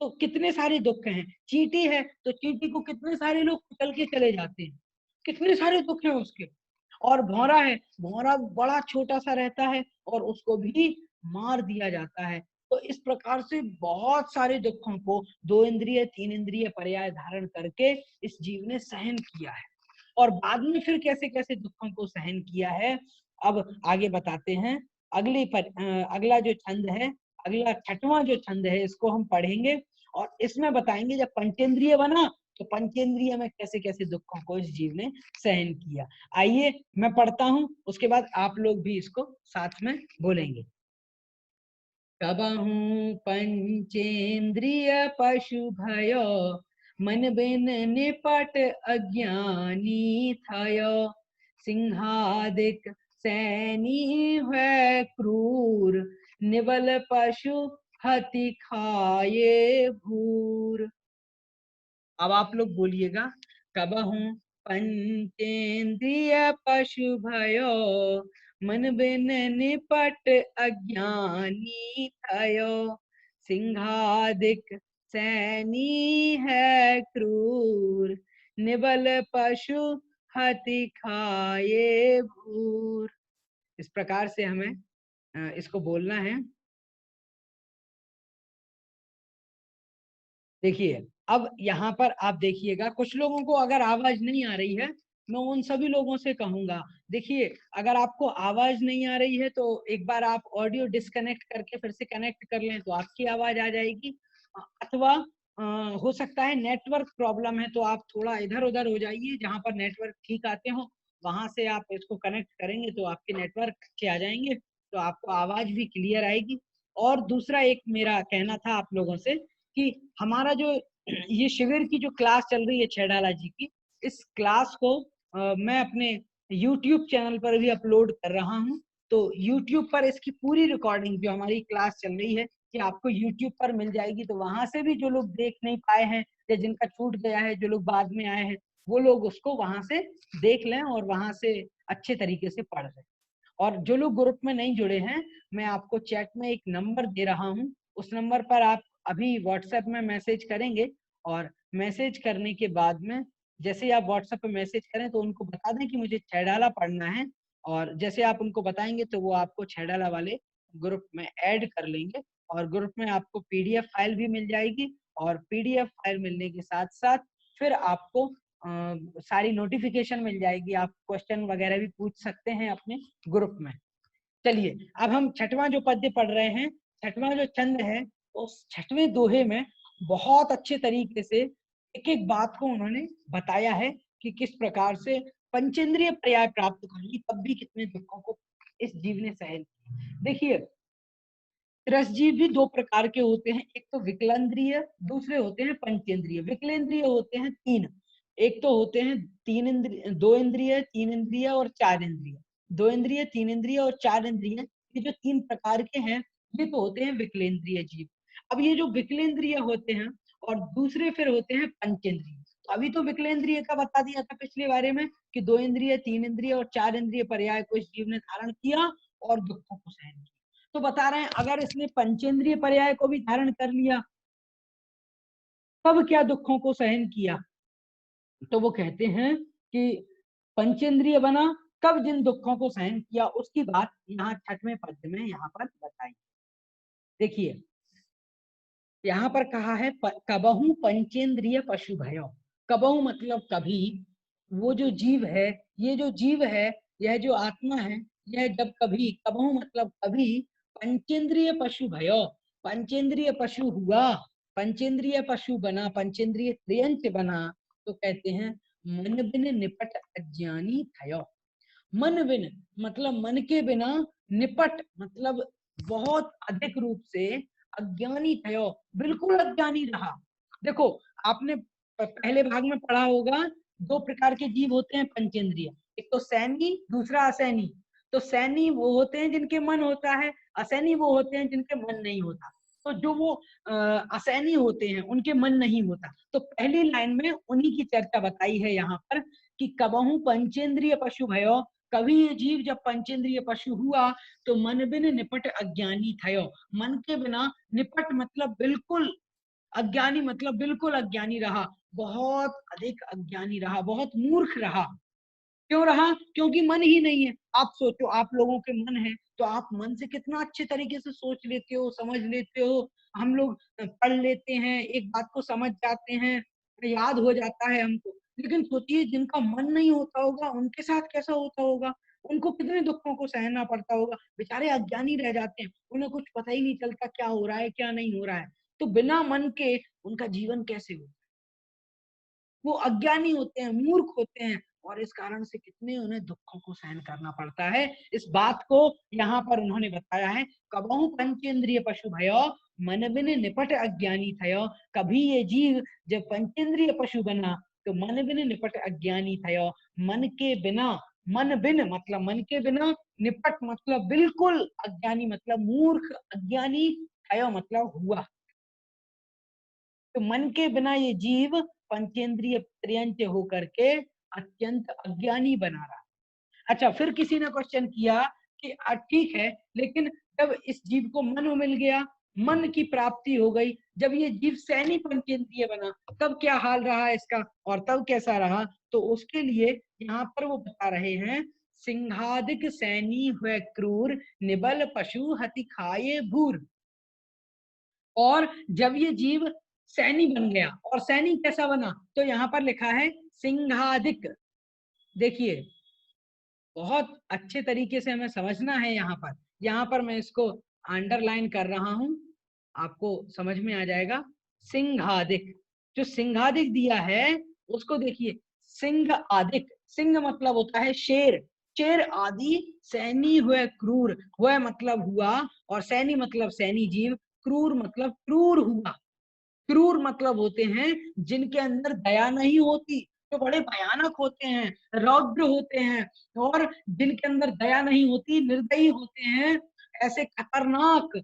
तो कितने सारे दुख हैं। चींटी है तो चींटी को कितने सारे लोग कुचल के चले जाते हैं, कितने सारे दुख हैं उसके। और भौरा है, भौरा बड़ा छोटा सा रहता है और उसको भी मार दिया जाता है। तो इस प्रकार से बहुत सारे दुखों को दो इंद्रिय तीन इंद्रिय पर्याय धारण करके इस जीव ने सहन किया है, और बाद में फिर कैसे कैसे दुखों को सहन किया है, अब आगे बताते हैं। अगला जो छंद है, अगला छठवां जो छंद है, इसको हम पढ़ेंगे और इसमें बताएंगे जब पंचेंद्रिय बना तो पंचेंद्रिय में कैसे कैसे दुखों को इस जीव ने सहन किया। आइए मैं पढ़ता हूं, उसके बाद आप लोग भी इसको साथ में बोलेंगे। कबहू पंचेंद्रिय पशु भयो, मन बिन निपट अज्ञानी थयो। सिंहादिक सैनी है क्रूर, निबल पशु हति खाए भूर। अब आप लोग बोलिएगा, कबहू पंचेंद्रिय पशु भयो, मन बिन निपट अज्ञानी थयो। सिंहादिक सैनी है क्रूर, निबल पशु हति खाए भूर। इस प्रकार से हमें इसको बोलना है। देखिए, अब यहाँ पर आप देखिएगा, कुछ लोगों को अगर आवाज नहीं आ रही है, मैं उन सभी लोगों से कहूंगा, देखिए अगर आपको आवाज नहीं आ रही है तो एक बार आप ऑडियो डिस्कनेक्ट करके फिर से कनेक्ट कर लें तो आपकी आवाज आ जाएगी। अथवा हो सकता है नेटवर्क प्रॉब्लम है, तो आप थोड़ा इधर उधर हो जाइए, जहां पर नेटवर्क ठीक आते हो वहां से आप इसको कनेक्ट करेंगे तो आपके नेटवर्क अच्छे आ जाएंगे, तो आपको आवाज भी क्लियर आएगी। और दूसरा एक मेरा कहना था आप लोगों से कि हमारा जो ये शिविर की जो क्लास चल रही है छैडाला जी की, इस क्लास को मैं अपने YouTube चैनल पर भी अपलोड कर रहा हूँ। तो YouTube पर इसकी पूरी रिकॉर्डिंग जो हमारी क्लास चल रही है कि आपको YouTube पर मिल जाएगी, तो वहां से भी जो लोग देख नहीं पाए हैं या जिनका छूट गया है, जो लोग बाद में आए हैं, वो लोग उसको वहां से देख लें और वहां से अच्छे तरीके से पढ़ लें। और जो लोग ग्रुप में नहीं जुड़े हैं, मैं आपको चैट में एक नंबर दे रहा हूँ, उस नंबर पर आप अभी व्हाट्सएप में मैसेज करेंगे और मैसेज करने के बाद में जैसे आप व्हाट्सएप पे मैसेज करें तो उनको बता दें कि मुझे छैडाला पढ़ना है, और जैसे आप उनको बताएंगे तो वो आपको छैडाला वाले ग्रुप में ऐड कर लेंगे और ग्रुप में आपको पीडीएफ फाइल भी मिल जाएगी। और पीडीएफ फाइल मिलने के साथ साथ फिर आपको सारी नोटिफिकेशन मिल जाएगी, आप क्वेश्चन वगैरह भी पूछ सकते हैं अपने ग्रुप में। चलिए, अब हम छठवां जो पद्य पढ़ रहे हैं, छठवां जो छंद है, उस छठवें दोहे में बहुत अच्छे तरीके से एक एक बात को उन्होंने बताया है कि किस प्रकार से पंचेंद्रिय पर्याय प्राप्त कर ली तब भी कितने दुखों को इस जीव ने सहन किया। देखिए, रस जीव भी दो प्रकार के होते हैं, एक तो विकलेंद्रिय, दूसरे होते हैं पंचेंद्रिय। विकलेंद्रिय होते हैं तीन, एक तो होते हैं तीन इंद्रिय, दो इंद्रिय, तीन इंद्रिय और चार इंद्रिय। दो इंद्रिय, तीन इंद्रिय और चार इंद्रिय, ये जो तीन प्रकार के हैं ये तो होते हैं विकलेंद्रिय जीव। अब ये जो विकलेंद्रिय होते हैं और दूसरे फिर होते हैं पंचेंद्रिय। तो अभी तो विकलेंद्रिय का बता दिया था पिछले बारे में कि दो इंद्रिय, तीन इंद्रिय और चार इंद्रिय पर्याय को इस जीव ने धारण किया और दुखों को सहन किया। तो बता रहे हैं अगर इसने पंचेंद्रिय पर्याय को भी धारण कर लिया तब क्या दुखों को सहन किया, तो वो कहते हैं कि पंचेंद्रिय बना कब जिन दुखों को सहन किया उसकी बात यहाँ छठवें पद में यहाँ पर बताई। देखिए, यहाँ पर कहा है कबहू पंचेंद्रिय पशु भयो। कबहू मतलब कभी, वो जो जीव है, ये जो जीव है, यह जो आत्मा है, यह जब कभी, कबहू मतलब कभी, पंचेंद्रिय पशु भयो, पंचेंद्रिय पशु हुआ, पंचेंद्रिय पशु बना, पंचेंद्रिय त्रियंच बना, तो कहते हैं मन बिन निपट अज्ञानी थयो। मन बिन मतलब मन के बिना, निपट मतलब बहुत अधिक रूप से, अज्ञानी थयो बिल्कुल अज्ञानी रहा। देखो, आपने पहले भाग में पढ़ा होगा, दो प्रकार के जीव होते हैं पंचेंद्रिय, एक तो सैनी, दूसरा असैनी। तो सैनी वो होते हैं जिनके मन होता है, असैनी वो होते हैं जिनके मन नहीं होता। तो जो वो असैनी होते हैं उनके मन नहीं होता। तो पहली लाइन में उन्हीं की चर्चा बताई है यहाँ पर कि कबहू पंचेंद्रिय पशु भयो, कभी ये जीव जब पंचेंद्रिय पशु हुआ तो मन बिन निपट अज्ञानी थयो। मन के बिना, निपट मतलब बिल्कुल, अज्ञानी मतलब बिल्कुल अज्ञानी रहा, बहुत अधिक अज्ञानी रहा, बहुत मूर्ख रहा। क्यों रहा? क्योंकि मन ही नहीं है। आप सोचो, आप लोगों के मन है तो आप मन से कितना अच्छे तरीके से सोच लेते हो, समझ लेते हो। हम लोग पढ़ लेते हैं, एक बात को समझ जाते हैं, याद हो जाता है हमको। लेकिन सोचिए, जिनका मन नहीं होता होगा उनके साथ कैसा होता होगा, उनको कितने दुखों को सहना पड़ता होगा। बेचारे अज्ञानी रह जाते हैं, उन्हें कुछ पता ही नहीं चलता क्या हो रहा है क्या नहीं हो रहा है। तो बिना मन के उनका जीवन कैसे हो? वो अज्ञानी होते हैं, मूर्ख होते हैं, और इस कारण से कितने उन्हें दुखों को सहन करना पड़ता है। इस बात को यहाँ पर उन्होंने बताया है। कबहु पंचेंद्रिय पशु भयो मन बिन निपट अज्ञानी थयो। कभी ये जीव जब पंचेंद्रिय पशु बना तो मन बिन निपट अज्ञानी थयो। मन के बिना, मन बिन मतलब मन के बिना, निपट मतलब बिल्कुल, अज्ञानी मतलब मूर्ख, अज्ञानी, थयो मतलब हुआ। तो मन के बिना ये जीव पंचेंद्रिय त्रयंच होकर के अत्यंत अज्ञानी बना रहा। अच्छा, फिर किसी ने क्वेश्चन किया कि ठीक है, लेकिन जब इस जीव को मन मिल गया, मन की प्राप्ति हो गई, जब ये जीव सैनी पंचेंद्रिय बना, तब क्या हाल रहा इसका और तब कैसा रहा? तो उसके लिए यहाँ पर वो बता रहे हैं, सिंहादिक सैनी हुए क्रूर, निबल पशु हति खाए भूर। और जब ये जीव सैनी बन गया, और सैनी कैसा बना? तो यहाँ पर लिखा है सिंहादिक। देखिए, बहुत अच्छे तरीके से हमें समझना है। यहाँ पर मैं इसको अंडरलाइन कर रहा हूं, आपको समझ में आ जाएगा। सिंहादिक, जो सिंहादिक दिया है उसको देखिए, सिंह आदिक, सिंह मतलब होता है शेर, शेर आदि, सैनी हुए क्रूर, हुए मतलब हुआ, और सैनी मतलब सैनी जीव, क्रूर मतलब क्रूर हुआ। क्रूर मतलब होते हैं जिनके अंदर दया नहीं होती, जो बड़े भयानक होते हैं, रौद्र होते हैं, और जिनके अंदर दया नहीं होती, निर्दयी होते हैं, ऐसे खतरनाक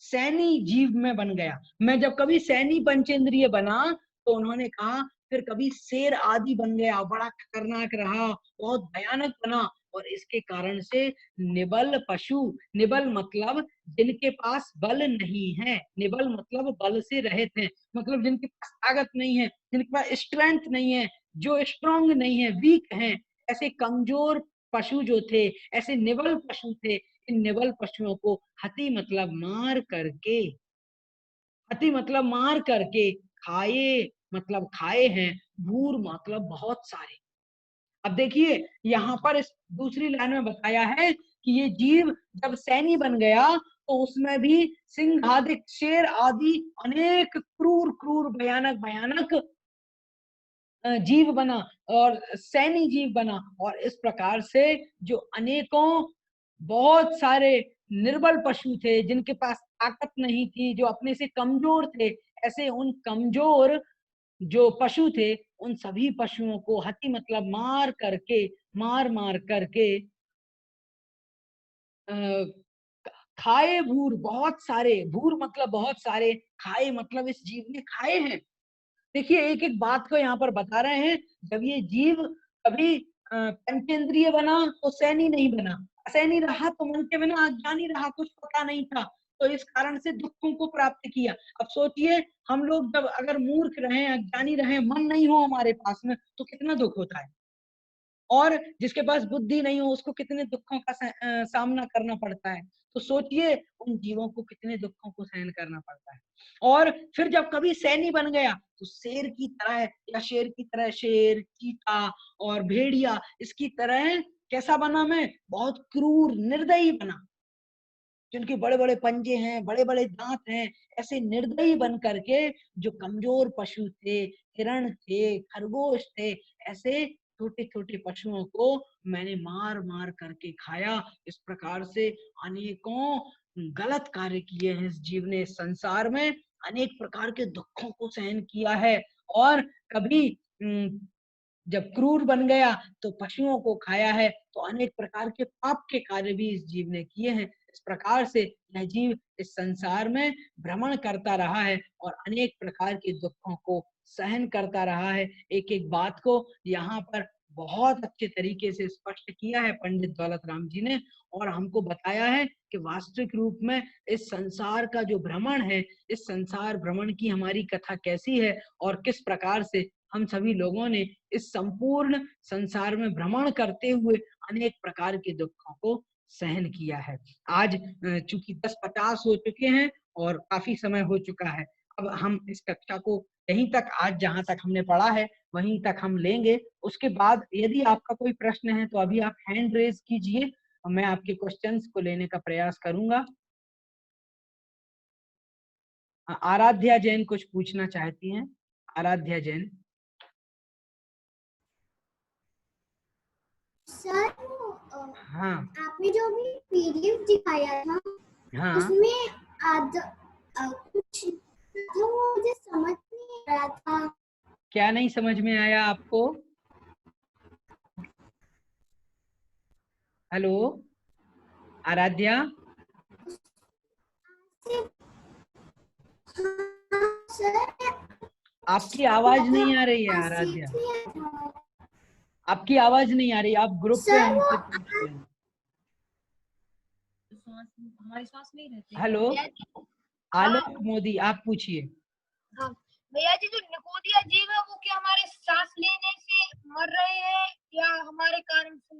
सैनी जीव में बन गया। मैं जब कभी सैनी पंचेंद्रिय बना तो उन्होंने कहा फिर कभी शेर आदि बन गया, बड़ा खतरनाक रहा, बहुत भयानक बना। और इसके कारण से निबल पशु, निबल मतलब जिनके पास बल नहीं है, निबल मतलब बल से रहित है, मतलब जिनके पास ताकत नहीं है, जिनके पास स्ट्रेंथ नहीं है, जो स्ट्रांग नहीं है, वीक हैं, ऐसे कमजोर पशु जो थे, ऐसे निबल पशु थे। इन निबल पशुओं को हति मतलब मार करके, हति मतलब मार करके, खाए मतलब खाए हैं, भूर मतलब बहुत सारे। अब देखिए, यहाँ पर इस दूसरी लाइन में बताया है कि ये जीव जब सैनी बन गया तो उसमें भी सिंह आदि, शेर आदि अनेक क्रूर क्रूर भयानक भयानक जीव बना, और सैनी जीव बना। और इस प्रकार से जो अनेकों बहुत सारे निर्बल पशु थे, जिनके पास ताकत नहीं थी, जो अपने से कमजोर थे, ऐसे उन कमजोर जो पशु थे, उन सभी पशुओं को हति मतलब मार करके, मार मार करके खाए भूर, बहुत सारे, भूर मतलब बहुत सारे, खाए मतलब इस जीव ने खाए हैं। देखिए, एक एक बात को यहाँ पर बता रहे हैं। जब ये जीव कभी पंचेंद्रिय बना तो सैनी नहीं बना, असैनी रहा तो मन के बिना अज्ञानी रहा, कुछ पता नहीं था, तो इस कारण से दुखों को प्राप्त किया। अब सोचिए, हम लोग जब अगर मूर्ख रहे, अज्ञानी रहे, मन नहीं हो हमारे पास में, तो कितना दुख होता है। और जिसके पास बुद्धि नहीं हो उसको कितने दुखों का सामना करना पड़ता है। तो सोचिए उन जीवों को कितने दुखों को सहन करना पड़ता है। और फिर जब कभी सैनी बन गया तो शेर की तरह या शेर की तरह, शेर, चीता और भेड़िया, इसकी तरह कैसा बना? मैं बहुत क्रूर निर्दयी बना, जिनके बड़े बड़े पंजे हैं, बड़े बड़े दांत हैं, ऐसे निर्दयी बन करके जो कमजोर पशु थे, हिरण थे, खरगोश थे, ऐसे छोटे छोटे पशुओं को मैंने मार मार करके खाया। इस प्रकार से अनेकों गलत कार्य किए हैं इस जीव ने, इस संसार में अनेक प्रकार के दुखों को सहन किया है। और कभी जब क्रूर बन गया तो पशुओं को खाया है, तो अनेक प्रकार के पाप के कार्य भी इस जीव ने किए हैं। इस प्रकार से यह जीव इस संसार में भ्रमण करता रहा है और अनेक प्रकार के दुखों को सहन करता रहा है। एक एक बात को यहाँ पर बहुत अच्छे तरीके से स्पष्ट किया है पंडित दौलत राम जी ने, और हमको बताया है कि वास्तविक रूप में इस संसार का जो भ्रमण है, इस संसार भ्रमण की हमारी कथा कैसी है, और किस प्रकार से हम सभी लोगों ने इस संपूर्ण संसार में भ्रमण करते हुए अनेक प्रकार के दुखों को सहन किया है। आज चूंकि 10:50 हो चुके हैं और काफी समय हो चुका है, अब हम इस कक्षा को यहीं तक, आज जहां तक हमने पढ़ा है वहीं तक हम लेंगे। उसके बाद यदि आपका कोई प्रश्न है तो अभी आप हैंड रेज कीजिए और मैं आपके क्वेश्चंस को लेने का प्रयास करूंगा। आराध्या जैन कुछ पूछना चाहती हैं? आराध्या जैन। सर हाँ आपने जो भी पीडीएफ दिखाया था हाँ उसमें कुछ था वो मुझे समझ नहीं आ रहा था। क्या नहीं समझ में आया आपको? हेलो आराध्या, हाँ सर आपकी आवाज नहीं आ रही है आराध्या, सीख लिया था आपकी आवाज नहीं आ रही। आप ग्रुप पे सर। वो हमसे पूछते हैं। हमारी सांस नहीं रहती। हेलो भैया जी, आलोक मोदी, आप पूछिए। हाँ भैया जी, जो निगोदिया जीव है वो क्या हमारे सांस लेने से मर रहे हैं या हमारे कारण से?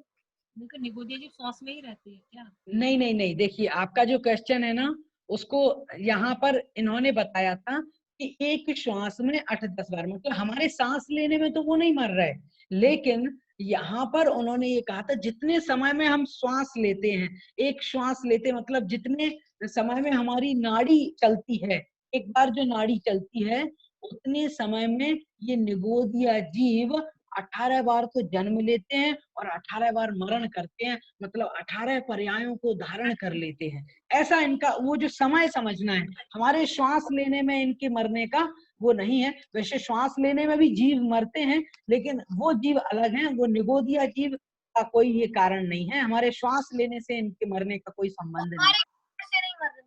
निगोदिया जीव सांस में ही रहती है क्या? नहीं नहीं नहीं, देखिए आपका जो क्वेश्चन है ना, उसको यहाँ पर इन्होंने बताया था कि एक श्वास में 8-10 बार, मतलब हमारे सांस लेने में तो वो नहीं मर रहे, लेकिन यहाँ पर उन्होंने ये कहा था जितने समय में हम श्वास लेते हैं, एक श्वास लेते मतलब जितने समय में हमारी नाड़ी चलती है, एक बार जो नाड़ी चलती है उतने समय में ये निगोदिया जीव 18 बार तो जन्म लेते हैं और 18 बार मरण करते हैं, मतलब 18 पर्यायों को धारण कर लेते हैं। ऐसा इनका वो जो समय समझना है, हमारे श्वास लेने में इनके मरने का वो नहीं है। वैसे श्वास लेने में भी जीव मरते हैं, लेकिन वो जीव अलग हैं, वो निगोदिया जीव का कोई ये कारण नहीं है। हमारे श्वास लेने से इनके मरने का कोई संबंध नहीं। से नहीं मर रहे?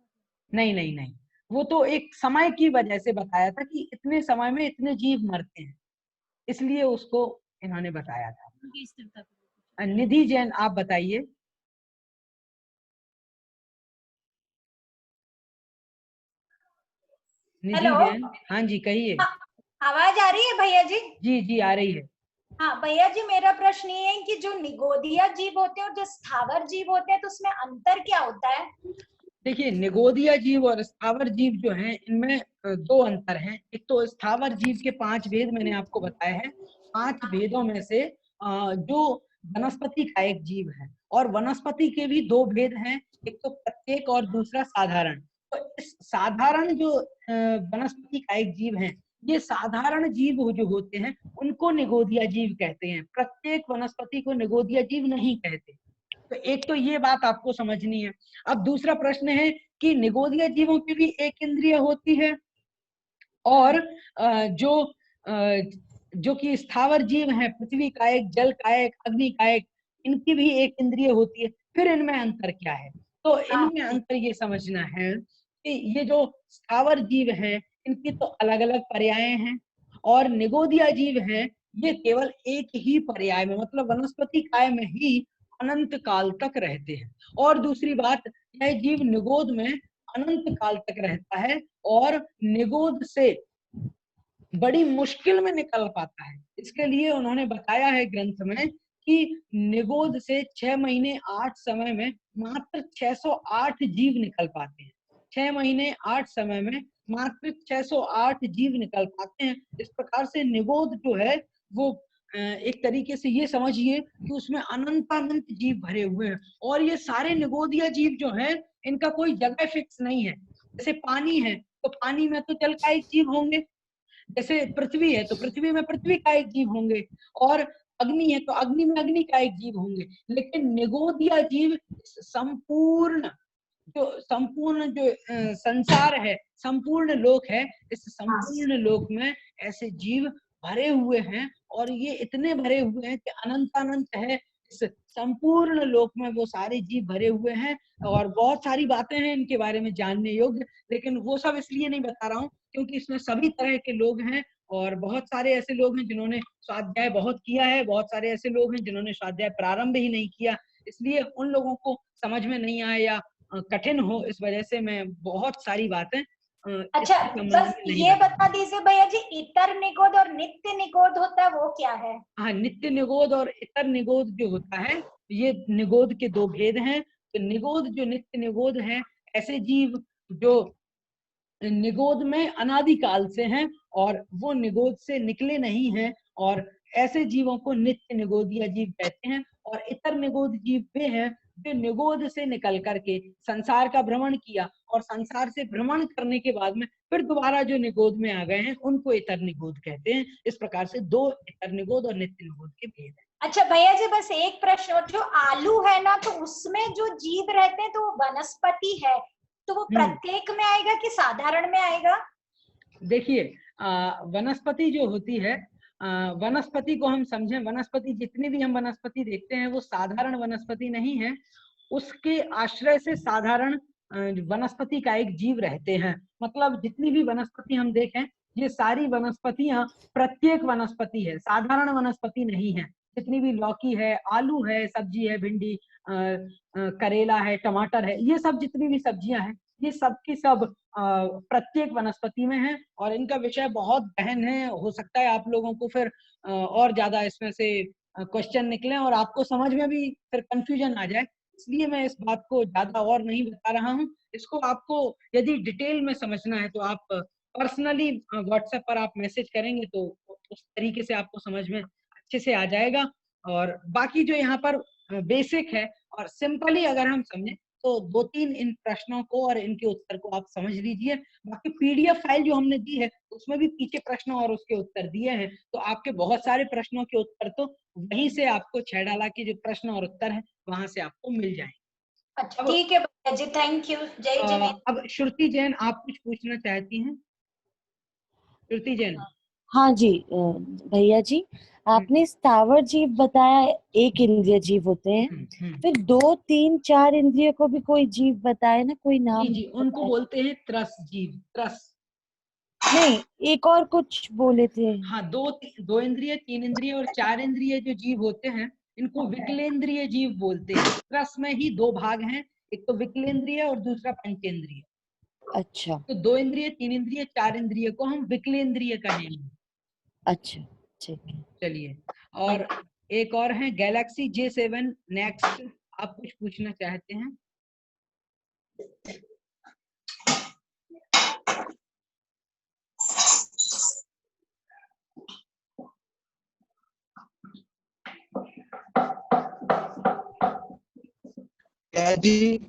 नहीं नहीं नहीं, वो तो एक समय की वजह से बताया था कि इतने समय में इतने जीव मरते हैं, इसलिए उसको इन्होंने बताया था। उनकी स्थिरता पे। निधि जैन, आप बताइए। निधि हेलो, जैन, हाँ जी कहिए। आवाज आ रही है भैया जी? जी जी आ रही है। हाँ भैया जी, मेरा प्रश्न ये है कि जो निगोदिया जीव होते हैं और जो स्थावर जीव होते हैं तो उसमें अंतर क्या होता है? देखिए निगोदिया जीव और स्थावर जीव जो हैं इनमें दो अंतर हैं। एक तो स्थावर जीव के 5 भेद मैंने आपको बताए हैं, 5 भेदों में से जो वनस्पति का एक जीव है, और वनस्पति के भी 2 भेद हैं, एक तो प्रत्येक और दूसरा साधारण। तो इस साधारण जो वनस्पति का एक जीव है, ये साधारण जीव जो होते हैं उनको निगोदिया जीव कहते हैं, प्रत्येक वनस्पति को निगोदिया जीव नहीं कहते। तो एक तो ये बात आपको समझनी है। अब दूसरा प्रश्न है कि निगोदिया जीवों की भी एक इंद्रिय होती है, और जो कि स्थावर जीव हैं, पृथ्वी का एक, जल का एक, अग्नि का एक, इनकी भी एक इंद्रिय होती है। फिर इनमें अंतर क्या है? तो इनमें अंतर ये समझना है कि ये जो स्थावर जीव हैं इनकी तो अलग अलग पर्याय हैं, और निगोदिया जीव हैं ये केवल एक ही पर्याय में, मतलब वनस्पति काय में ही अनंत काल तक रहते हैं। और दूसरी बात, यह जीव निगोद में अनंत काल तक रहता है और निगोद से बड़ी मुश्किल में निकल पाता है। इसके लिए उन्होंने बताया है ग्रंथ में कि निगोद से 6 महीने 8 समय में मात्र 608 जीव निकल पाते हैं। 6 महीने 8 समय में मात्र 608 जीव निकल पाते हैं। इस प्रकार से निगोद जो है वो एक तरीके से ये समझिए कि उसमें अनंत जीव भरे हुए हैं, और ये सारे निगोदिया जीव जो हैं इनका कोई जगह फिक्स नहीं है। जैसे पानी है तो पानी में तो जल का एक जीव होंगे, जैसे पृथ्वी है तो पृथ्वी में पृथ्वी का एक जीव होंगे, और अग्नि है तो अग्नि में अग्नि का एक जीव होंगे। लेकिन निगोदिया जीव संपूर्ण जो संसार है, संपूर्ण लोक है, इस संपूर्ण लोक में ऐसे जीव भरे हुए हैं, और ये इतने भरे हुए हैं कि अनंत है। इस संपूर्ण लोक में वो सारे जीव भरे हुए हैं, और बहुत सारी बातें हैं इनके बारे में जानने योग्य, लेकिन वो सब इसलिए नहीं बता रहा हूँ क्योंकि इसमें सभी तरह के लोग हैं, और बहुत सारे ऐसे लोग हैं जिन्होंने स्वाध्याय बहुत किया है, बहुत सारे ऐसे लोग हैं जिन्होंने स्वाध्याय प्रारंभ ही नहीं किया, इसलिए उन लोगों को समझ में नहीं आया या कठिन हो, इस वजह से मैं बहुत सारी बातें अच्छा, बस ये बता दीजिए भैया जी, इतर निगोद और नित्य निगोद होता है वो क्या है? हाँ, नित्य निगोद और इतर निगोद जो होता है, ये निगोद के 2 भेद हैं। तो निगोद जो नित्य निगोद है, ऐसे जीव जो निगोद में अनादिकाल से हैं और वो निगोद से निकले नहीं हैं, और ऐसे जीवों को नित्य निगोदिया जीव कहते हैं। और इतर निगोद जीव वे हैं जो निगोद से निकल करके संसार का भ्रमण किया, और संसार से भ्रमण करने के बाद में फिर दोबारा जो निगोद में आ गए हैं उनको इतर निगोद कहते हैं। इस प्रकार से 2 इतर निगोद और नित्य निगोद के भेद हैं। अच्छा भैया जी, बस एक प्रश्न और, जो आलू है ना, तो उसमें जो जीव रहते हैं तो वो वनस्पति है, तो वो प्रत्येक में आएगा कि साधारण में आएगा? देखिए, वनस्पति जो होती है, वनस्पति को हम समझें, वनस्पति जितनी भी हम वनस्पति देखते हैं वो साधारण वनस्पति नहीं है, उसके आश्रय से साधारण वनस्पति का एक जीव रहते हैं। मतलब जितनी भी वनस्पति हम देखें, ये सारी वनस्पतियां प्रत्येक वनस्पति है, साधारण वनस्पति नहीं है। जितनी भी लौकी है, आलू है, सब्जी है, भिंडी, करेला है, टमाटर है, ये सब जितनी भी सब्जियां हैं, ये सब की सब प्रत्येक वनस्पति में है। और इनका विषय बहुत गहन है, हो सकता है आप लोगों को फिर और ज्यादा इसमें से क्वेश्चन निकले और आपको समझ में भी फिर कंफ्यूजन आ जाए, इसलिए मैं इस बात को ज्यादा और नहीं बता रहा हूँ। इसको आपको यदि डिटेल में समझना है तो आप पर्सनली व्हाट्सएप पर आप मैसेज करेंगे तो उस तरीके से आपको समझ में अच्छे से आ जाएगा। और बाकी जो यहाँ पर बेसिक है और सिंपली अगर हम समझें तो 2-3 इन प्रश्नों को और इनके उत्तर को आप समझ लीजिए। बाकी पीडीएफ फाइल जो हमने दी है उसमें भी पीछे प्रश्न और उसके उत्तर दिए हैं, तो आपके बहुत सारे प्रश्नों के उत्तर तो वहीं से आपको 6 डाला के जो प्रश्न और उत्तर है वहां से आपको मिल जाएंगे। अच्छा ठीक है भैया जी, थैंक यू। जय जिनेंद्र। अब श्रुति जैन आप कुछ पूछना चाहती हैं? श्रुति जैन। हाँ जी भैया जी, आपने स्थावर जीव बताया, एक इंद्रिय जीव होते हैं, फिर 2, 3, 4 इंद्रिय को भी कोई जीव बताए ना, कोई नाम? जी, उनको बोलते हैं त्रस जीव। त्रस नहीं, एक और कुछ बोले थे। हाँ, 2 इंद्रिय, 3 इंद्रिय और 4 इंद्रिय जो जीव होते हैं इनको विकलेंद्रिय जीव बोलते हैं। त्रस में ही 2 भाग हैं, एक तो विकलेंद्रिय और दूसरा पंचेंद्रिय। अच्छा, तो 2 इंद्रिय, 3 इंद्रिय, 4 इंद्रिय को हम विकलेंद्रिय कहेंगे। अच्छा ठीक है। चलिए, और एक और है गैलेक्सी J7 नेक्स्ट, आप कुछ पूछना चाहते हैं? जी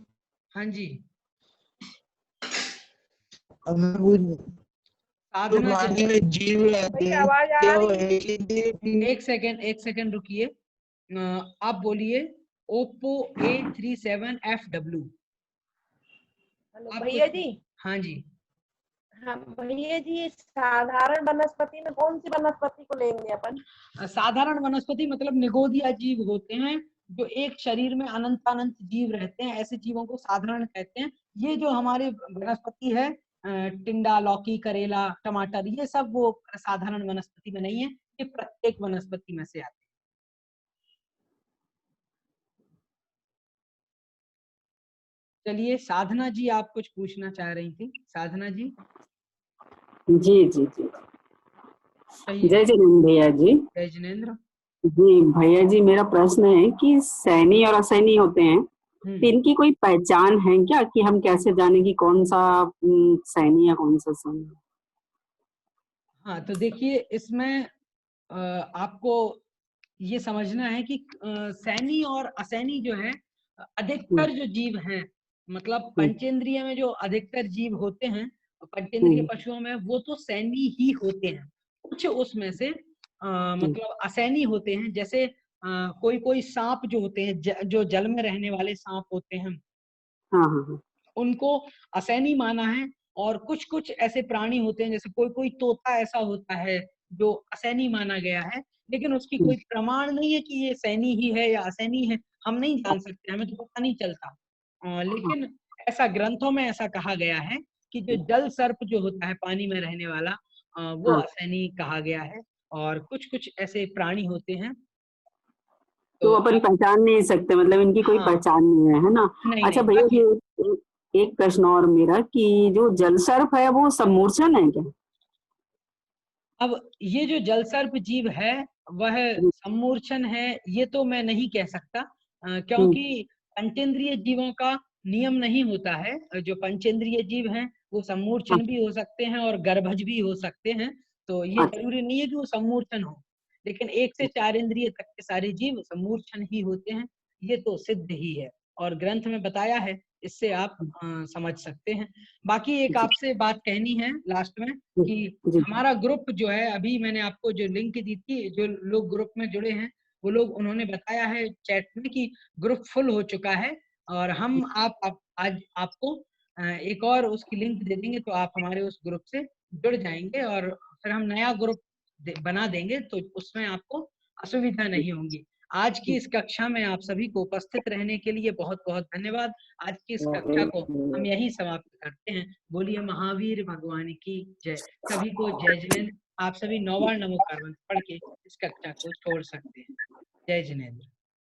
हाँ जी, साधना में जीव रहते हैं, एक सेकंड रुकिए। आप बोलिए Oppo A37FW। भैया जी। हाँ जी, हाँ भैया जी, साधारण वनस्पति में कौन सी वनस्पति को लेंगे अपन? साधारण वनस्पति मतलब निगोदिया जीव होते हैं, जो एक शरीर में अनंत जीव रहते हैं, ऐसे जीवों को साधारण कहते हैं। ये जो हमारे वनस्पति है, टिंडा, लौकी, करेला, टमाटर, ये सब वो साधारण वनस्पति में नहीं है, ये प्रत्येक वनस्पति में से आते हैं। चलिए, साधना जी आप कुछ पूछना चाह रही थी। साधना जी। जी जी जी, जय जिनेंद्र भैया जी। जय जिनेंद्र जी भैया जी, मेरा प्रश्न है कि सैनी और असैनी होते हैं, तो इनकी कोई पहचान है क्या, कि हम कैसे जाने कि कौन सा सैनी या कौन सा सैनी? हाँ, तो देखिए, इसमें आपको ये समझना है कि सैनी और असैनी जो है, अधिकतर जो जीव हैं, मतलब पंचेंद्रिय में जो अधिकतर जीव होते हैं पंचेंद्रिय पशुओं में, वो तो सैनी ही होते हैं। कुछ उसमें से मतलब असैनी होते हैं, जैसे कोई कोई सांप जो होते हैं, जो जल में रहने वाले सांप होते हैं, उनको असैनी माना है। और कुछ कुछ ऐसे प्राणी होते हैं, जैसे कोई कोई तोता ऐसा होता है जो असैनी माना गया है, लेकिन उसकी कोई प्रमाण नहीं है कि ये सैनी ही है या असैनी है, हम नहीं जान सकते, हमें तो पता नहीं चलता। लेकिन ऐसा ग्रंथों में ऐसा कहा गया है कि जो जल सर्प जो होता है पानी में रहने वाला, वो असैनी कहा गया है। और कुछ कुछ ऐसे प्राणी होते हैं तो अपन पहचान नहीं सकते, मतलब इनकी कोई पहचान नहीं है ना? अच्छा भैया जी, एक प्रश्न और मेरा, कि जो जल सर्प है वो सम्मूर्छन है क्या? अब ये जो जल सर्प जीव है वह सम्मूर्छन है, ये तो मैं नहीं कह सकता, क्योंकि पंचेंद्रिय जीवों का नियम नहीं होता है। जो पंचेंद्रिय जीव हैं वो सम्मूर्छन भी हो सकते हैं और गर्भज भी हो सकते हैं, तो ये जरूरी नहीं है कि वो सम्मूर्छन हो। लेकिन 1 से 4 इंद्रिय तक के सारे जीव सम्मूर्छन ही होते हैं, ये तो सिद्ध ही है और ग्रंथ में बताया है, इससे आप समझ सकते हैं। बाकी एक आपसे बात कहनी है लास्ट में, कि हमारा ग्रुप जो है, अभी मैंने आपको जो लिंक दी थी, जो लोग ग्रुप में जुड़े हैं, वो लोग उन्होंने बताया है चैट में कि ग्रुप फुल हो चुका है और हम आप आज आपको एक और उसकी लिंक दे देंगे, तो आप हमारे उस ग्रुप से जुड़ जाएंगे और फिर हम नया ग्रुप बना देंगे, तो उसमें आपको असुविधा नहीं होगी। आज की इस कक्षा में आप सभी को उपस्थित रहने के लिए बहुत बहुत धन्यवाद। आज की इस कक्षा को हम यही समाप्त करते हैं। बोलिए महावीर भगवान की जय। सभी को जय जिनेंद्र। आप सभी 9 बार नमो कार्बन पढ़ के इस कक्षा को छोड़ सकते हैं। जय जिनेंद्र।